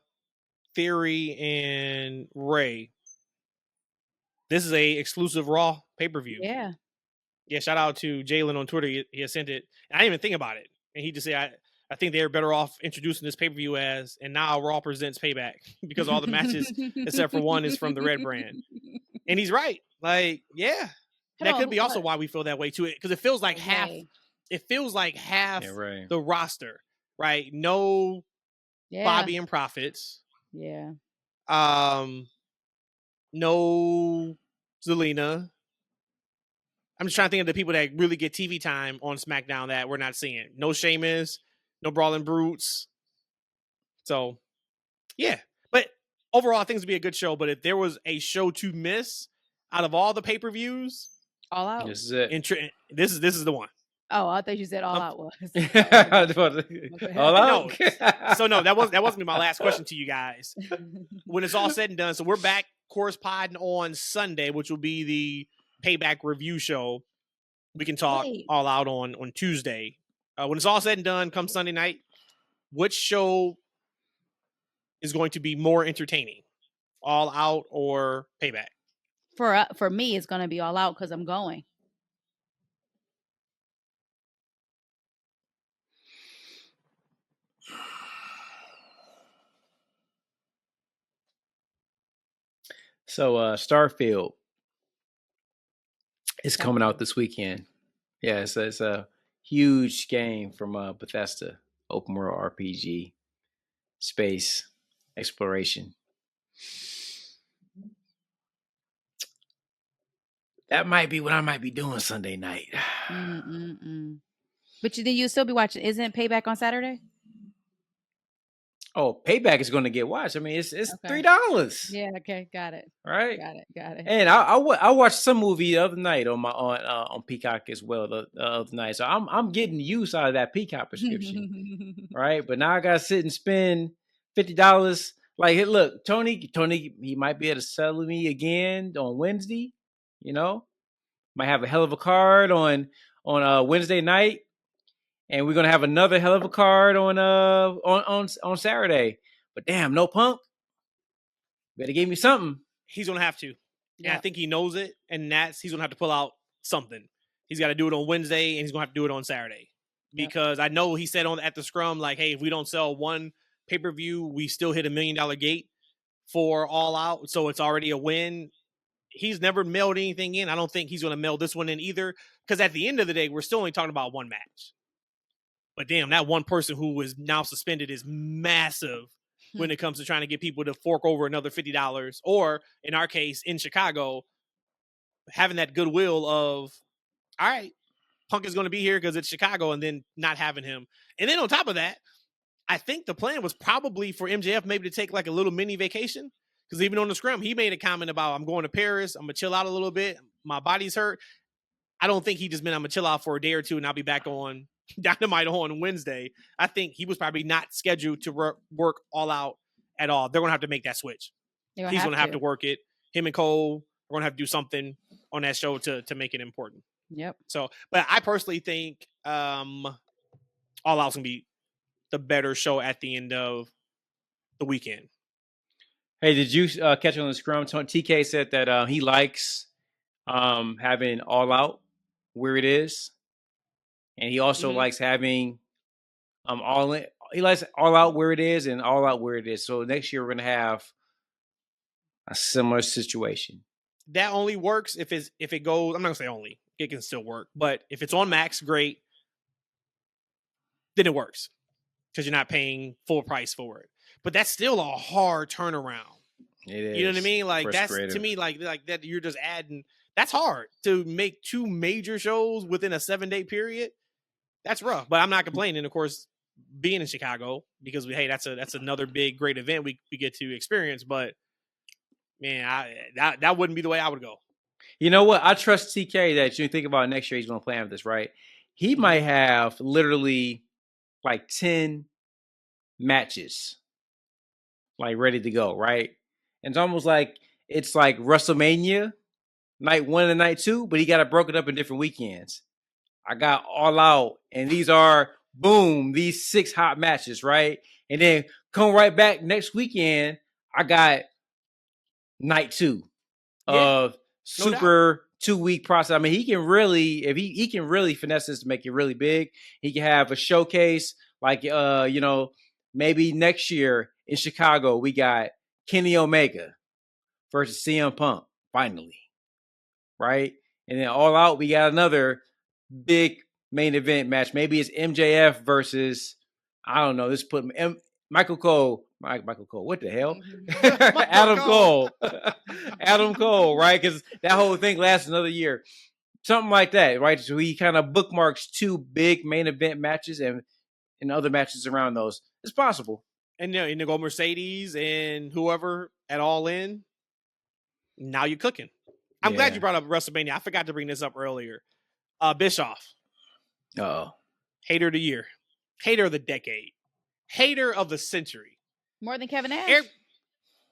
Theory and Ray, this is a exclusive Raw pay-per-view. Yeah. Yeah, shout out to Jalen on Twitter. He has sent it. I didn't even think about it. And he just said, I think they're better off introducing this pay-per-view as, and now Raw presents Payback, because all the matches, except for one, is from the Red brand. And he's right. Like, yeah. That could be also why we feel that way too. Because it feels like half the roster, right? No Bobby and Profits. Yeah. No Zelina. I'm just trying to think of the people that really get TV time on SmackDown that we're not seeing. No Sheamus, no Brawling Brutes. So, yeah. But overall, I think it's going to be a good show. But if there was a show to miss out of all the pay-per-views, All Out. This is it. This is the one. Oh, I thought you said All Out was. All Out? No. So, no, that wasn't my last question to you guys. When it's all said and done, so we're back course podding on Sunday, which will be the Payback review show. We can talk All Out on Tuesday. When it's all said and done, come Sunday night, which show is going to be more entertaining, All Out or Payback? For me, it's going to be All Out because I'm going. So Starfield is coming out this weekend. Yeah, it's a huge game from Bethesda, open world RPG, space exploration. That might be what I might be doing Sunday night. But then you'll still be watching. Isn't Payback on Saturday? Oh, Payback is going to get watched. I mean, it's $3. Yeah. Okay. Got it. Right. Got it. And I watched some movie the other night on Peacock as well the other night. So I'm getting use out of that Peacock prescription, right? But now I got to sit and spend $50. Like, hey, look, Tony, he might be able to sell me again on Wednesday. You know, might have a hell of a card on Wednesday night. And we're gonna have another hell of a card on Saturday. But damn, no Punk. Better give me something. He's gonna have to. Yeah, I think he knows it, and he's gonna have to pull out something. He's got to do it on Wednesday, and he's gonna have to do it on Saturday. Because I know he said at the scrum, like, hey, if we don't sell one pay-per-view, we still hit $1 million gate for All Out. So it's already a win. He's never mailed anything in. I don't think he's gonna mail this one in either. Because at the end of the day, we're still only talking about one match. But damn, that one person who is now suspended is massive when it comes to trying to get people to fork over another $50. Or in our case, in Chicago, having that goodwill of, all right, Punk is going to be here because it's Chicago, and then not having him. And then on top of that, I think the plan was probably for MJF maybe to take like a little mini vacation. Because even on the scrum, he made a comment about, I'm going to Paris. I'm going to chill out a little bit. My body's hurt. I don't think he just meant I'm going to chill out for a day or two and I'll be back on Dynamite on Wednesday. I think he was probably not scheduled to work All Out at all. They're going to have to make that switch. He's going to have to work it. Him and Cole are going to have to do something on that show to make it important. Yep. So, but I personally think All Out's going to be the better show at the end of the weekend. Hey, did you catch on the scrum? TK said that he likes having All Out where it is, and he also likes having All In. He likes All Out where it is and All Out where it is. So next year we're gonna have a similar situation. That only works if it goes. I'm not gonna say only. It can still work, but if it's on Max, great. Then it works because you're not paying full price for it. But that's still a hard turnaround. It is. You know what I mean? Like that's to me like that. You're just adding. That's hard to make 2 major shows within a 7-day period. That's rough, but I'm not complaining. Of course, being in Chicago because that's another big great event we get to experience. But man, that wouldn't be the way I would go. You know what? I trust TK that you think about next year. He's going to plan this, right? He might have literally like 10 matches, like ready to go, right? And it's almost like it's like WrestleMania, night 1 and night 2, but he got it broken up in different weekends. I got All Out, and these are these 6 hot matches, right? And then come right back next weekend. I got night 2 of super 2-week process. I mean, he can really, if he can really finesse this to make it really big. He can have a showcase like, maybe next year in Chicago, we got Kenny Omega versus CM Punk, finally, right? And then All Out, we got another big main event match. Maybe it's MJF versus, I don't know, this put Michael Cole. Michael Cole, what the hell? Adam Cole. Adam Cole, right? Because that whole thing lasts another year. Something like that, right? So he kind of bookmarks 2 big main event matches and other matches around those. It's possible. And you go Mercedes and whoever at All In. Now you're cooking. I'm glad you brought up WrestleMania. I forgot to bring this up earlier. Bischoff. Uh-oh. Hater of the year. Hater of the decade. Hater of the century. More than Kevin Nash?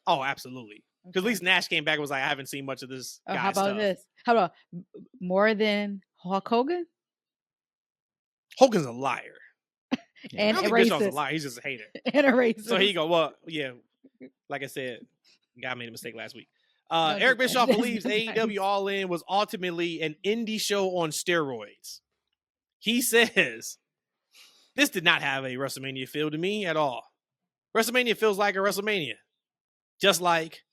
Oh, absolutely. Because at least Nash came back and was like, I haven't seen much of this guy How about this? How about more than Hulk Hogan? Hogan's a liar. And I don't think Bischoff's a liar. He's just a hater. And a racist. So here you go. Well, yeah. Like I said, guy made a mistake last week. Eric Bischoff believes AEW All In was ultimately an indie show on steroids. He says, this did not have a WrestleMania feel to me at all. WrestleMania feels like a WrestleMania. Just like,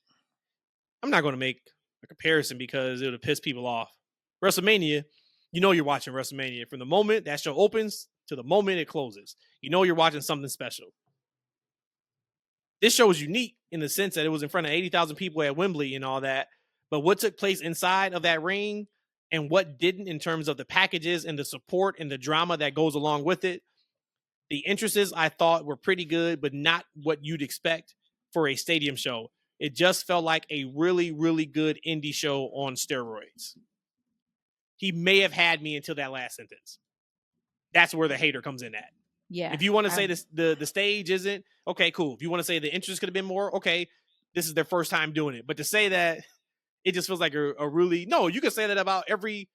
I'm not going to make a comparison because it'll piss people off. WrestleMania, you know you're watching WrestleMania from the moment that show opens to the moment it closes. You know you're watching something special. This show was unique in the sense that it was in front of 80,000 people at Wembley and all that. But what took place inside of that ring and what didn't in terms of the packages and the support and the drama that goes along with it, the entrances I thought were pretty good, but not what you'd expect for a stadium show. It just felt like a really, really good indie show on steroids. He may have had me until that last sentence. That's where the hater comes in at. Yeah. If you want to say this, the stage isn't, okay, cool. If you want to say the entrance could have been more, okay, this is their first time doing it. But to say that it just feels like a really, no, you can say that about every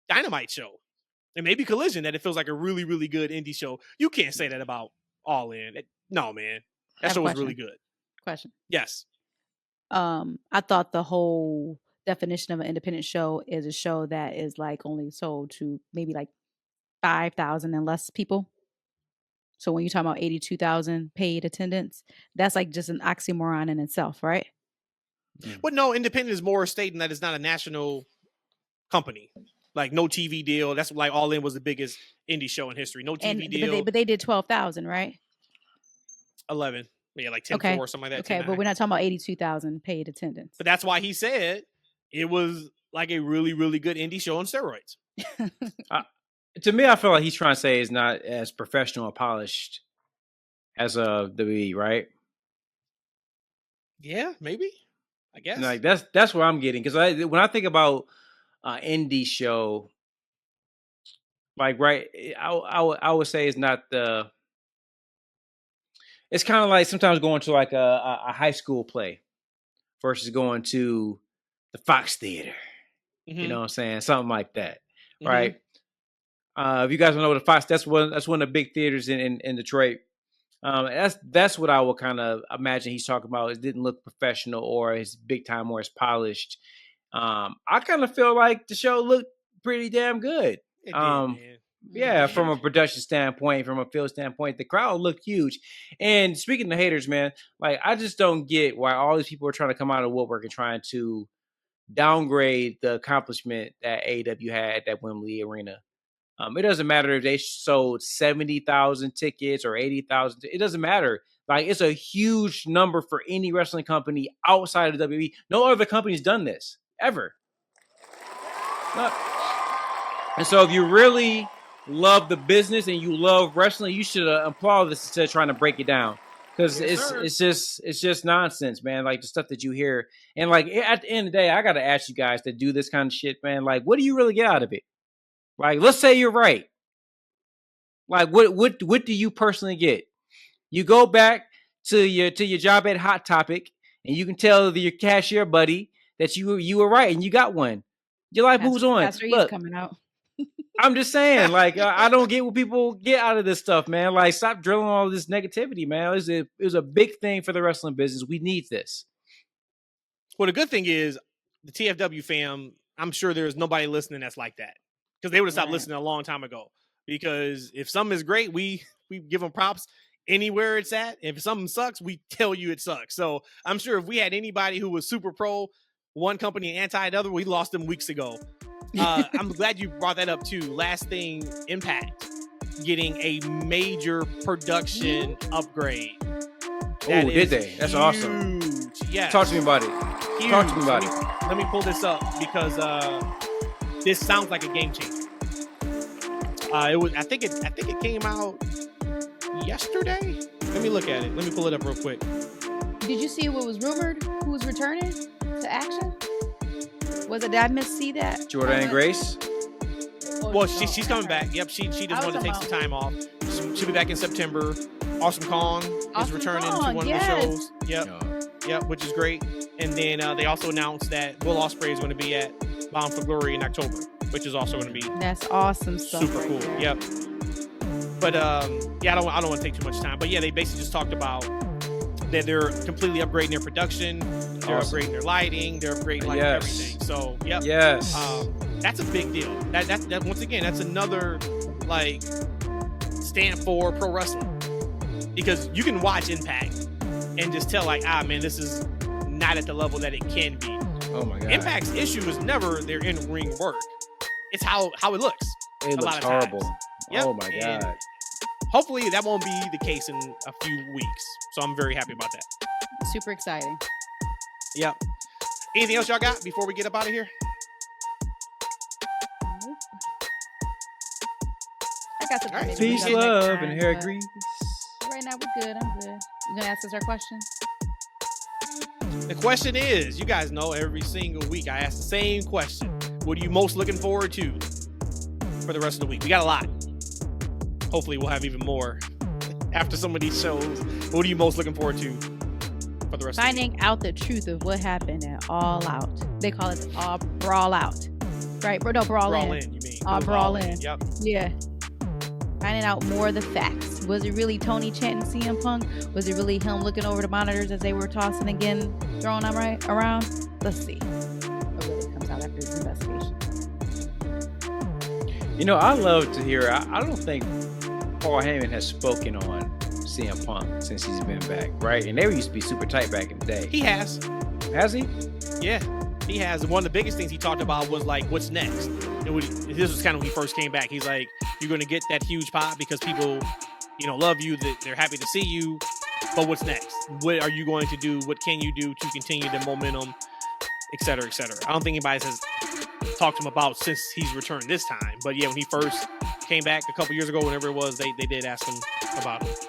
Dynamite show. And maybe Collision, that it feels like a really, really good indie show. You can't say that about All In. No, man. That show was really good. Question. Yes. I thought the whole definition of an independent show is a show that is like only sold to maybe like 5,000 and less people. So when you talk about 82,000 paid attendance, that's like just an oxymoron in itself, right? But no, independent is more stating that it's not a national company. Like no TV deal. That's like All In was the biggest indie show in history. No TV deal. But they did 12,000, right? 11. Yeah, like 10-4 or something like that. Okay, but we're not talking about 82,000 paid attendance. But that's why he said it was like a really, really good indie show on steroids. To me, I feel like he's trying to say it's not as professional or polished as a WWE, right? Yeah, maybe. I guess. Like that's what I'm getting, because when I think about indie show, like I would say it's not the. It's kind of like sometimes going to like a high school play versus going to the Fox Theater. Mm-hmm. You know what I'm saying? Something like that, right? If you guys don't know what the Fox, that's one of the big theaters in Detroit. That's what I would kind of imagine he's talking about. It didn't look professional or as big time or as polished. I kind of feel like the show looked pretty damn good. It did, man. Yeah, from a production standpoint, from a field standpoint, the crowd looked huge. And speaking of haters, man, like I just don't get why all these people are trying to come out of woodwork and trying to downgrade the accomplishment that AEW had at that Wembley Arena. It doesn't matter if they sold 70,000 tickets or 80,000. It doesn't matter. Like, it's a huge number for any wrestling company outside of WWE. No other company's done this ever. And so if you really love the business and you love wrestling, you should applaud this instead of trying to break it down. Because it's just nonsense, man. Like the stuff that you hear. And like at the end of the day, I got to ask you guys to do this kind of shit, man. Like, what do you really get out of it? Like, let's say you're right. Like, what do you personally get? You go back to your job at Hot Topic, and you can tell your cashier buddy that you were right and you got one. Your life moves on. Look, coming out. I'm just saying, like, I don't get what people get out of this stuff, man. Like, stop drilling all this negativity, man. It was a big thing for the wrestling business. We need this. Well, the good thing is the TFW fam, I'm sure there's nobody listening that's like that. Because they would have stopped listening a long time ago. Because if something is great, we give them props anywhere it's at. If something sucks, we tell you it sucks. So I'm sure if we had anybody who was super pro one company and anti another, we lost them weeks ago. I'm glad you brought that up too. Last thing, Impact getting a major production upgrade. Oh, did they? That's awesome. Yeah. Talk to me about it. Huge. Talk to me about it. Let me pull this up because this sounds like a game changer. I think it came out yesterday. Let me look at it. Let me pull it up real quick. Did you see what was rumored? Who was returning to action? Was it? Did I see that? Jordan Grace. Well, she's coming back. Yep, she just wanted to take some time off. She'll be back in September. Awesome Kong is returning to one of the shows. Yep, which is great. And then they also announced that Will Ospreay is going to be at Bound for Glory in October, which is also going to be that's awesome stuff. Super cool. There. Yep. But I don't want to take too much time. But yeah, they basically just talked about that they're completely upgrading their production, they're upgrading their lighting, they're upgrading everything. So yep. Yes. That's a big deal. That once again, that's another like stand for pro wrestling. Because you can watch Impact and just tell like, man, this is not at the level that it can be. Oh my God. Impact's issue is never their in-ring work. It's how it looks. It looks horrible. Yep. Oh my God. And hopefully that won't be the case in a few weeks. So I'm very happy about that. Super exciting. Yep. Anything else y'all got before we get up out of here? Nope. I got some right. Peace, love, and hair grease. Right now we're good. I'm good. You gonna ask us our question? The question is, you guys know every single week I ask the same question. What are you most looking forward to for the rest of the week? We got a lot. Hopefully we'll have even more after some of these shows. What are you most looking forward to for the rest of the week? Finding out the truth of what happened at All Out. They call it Brawl Out. Right? No, Brawl In. Brawl In, you mean. Brawl In. Yep. Yeah. Finding out more of the facts. Was it really Tony chanting CM Punk? Was it really him looking over the monitors as they were tossing again, throwing them right around? Let's see what really comes out after this investigation. You know, I love to hear. I don't think Paul Heyman has spoken on CM Punk since he's been back, right? And they used to be super tight back in the day. He has. Has he? Yeah, he has. One of the biggest things he talked about was like, what's next? This was kind of when he first came back. He's like, you're going to get that huge pop because people, love you. That they're happy to see you. But what's next? What are you going to do? What can you do to continue the momentum, et cetera, et cetera? I don't think anybody has talked to him about since he's returned this time. But yeah, when he first came back a couple years ago, whenever it was, they did ask him about it.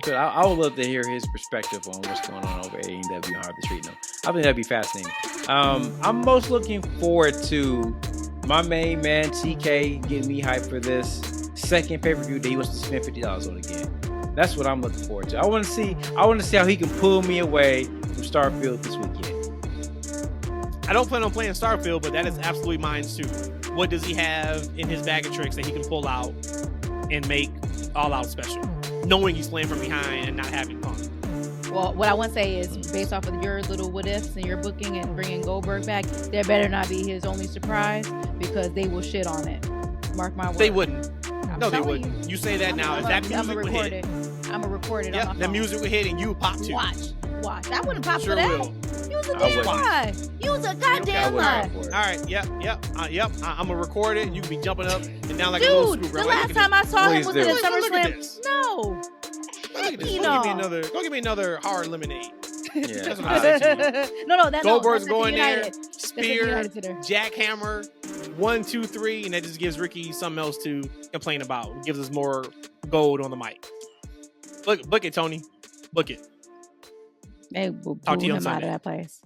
Good. I would love to hear his perspective on what's going on over AEW and how they're treating them. I think that'd be fascinating. I'm most looking forward to my main man TK getting me hyped for this second pay-per-view that he wants to spend $50 on again. That's what I'm looking forward to. I want to see how he can pull me away from Starfield this weekend. I don't plan on playing Starfield, but that is absolutely mine too. What does he have in his bag of tricks that he can pull out and make All Out special, knowing he's playing from behind and not having fun? Well, what I want to say is, based off of your little what ifs and your booking and bringing Goldberg back, there better not be his only surprise, because they will shit on it. Mark my words. They wouldn't. No, they wouldn't. You say that now. If that music would hit, I'm gonna record it. Yeah, that music would hit and you would pop too. Watch. I wouldn't pop sure for that. Will. Use a damn lie. Use a goddamn lie. All right. Yep. I'm gonna record it. You can be jumping up and down like Dude, a little screw. the last time I saw him was in a SummerSlam. No. Go get me another hard lemonade. Yeah. That's what I said to you. No, Goldberg's no, going there. United. Spear, jackhammer, 1, 2, 3, and that just gives Ricky something else to complain about. It gives us more gold on the mic. Book it, Tony. Book it. They will Talk to you on him out of Sunday. that place.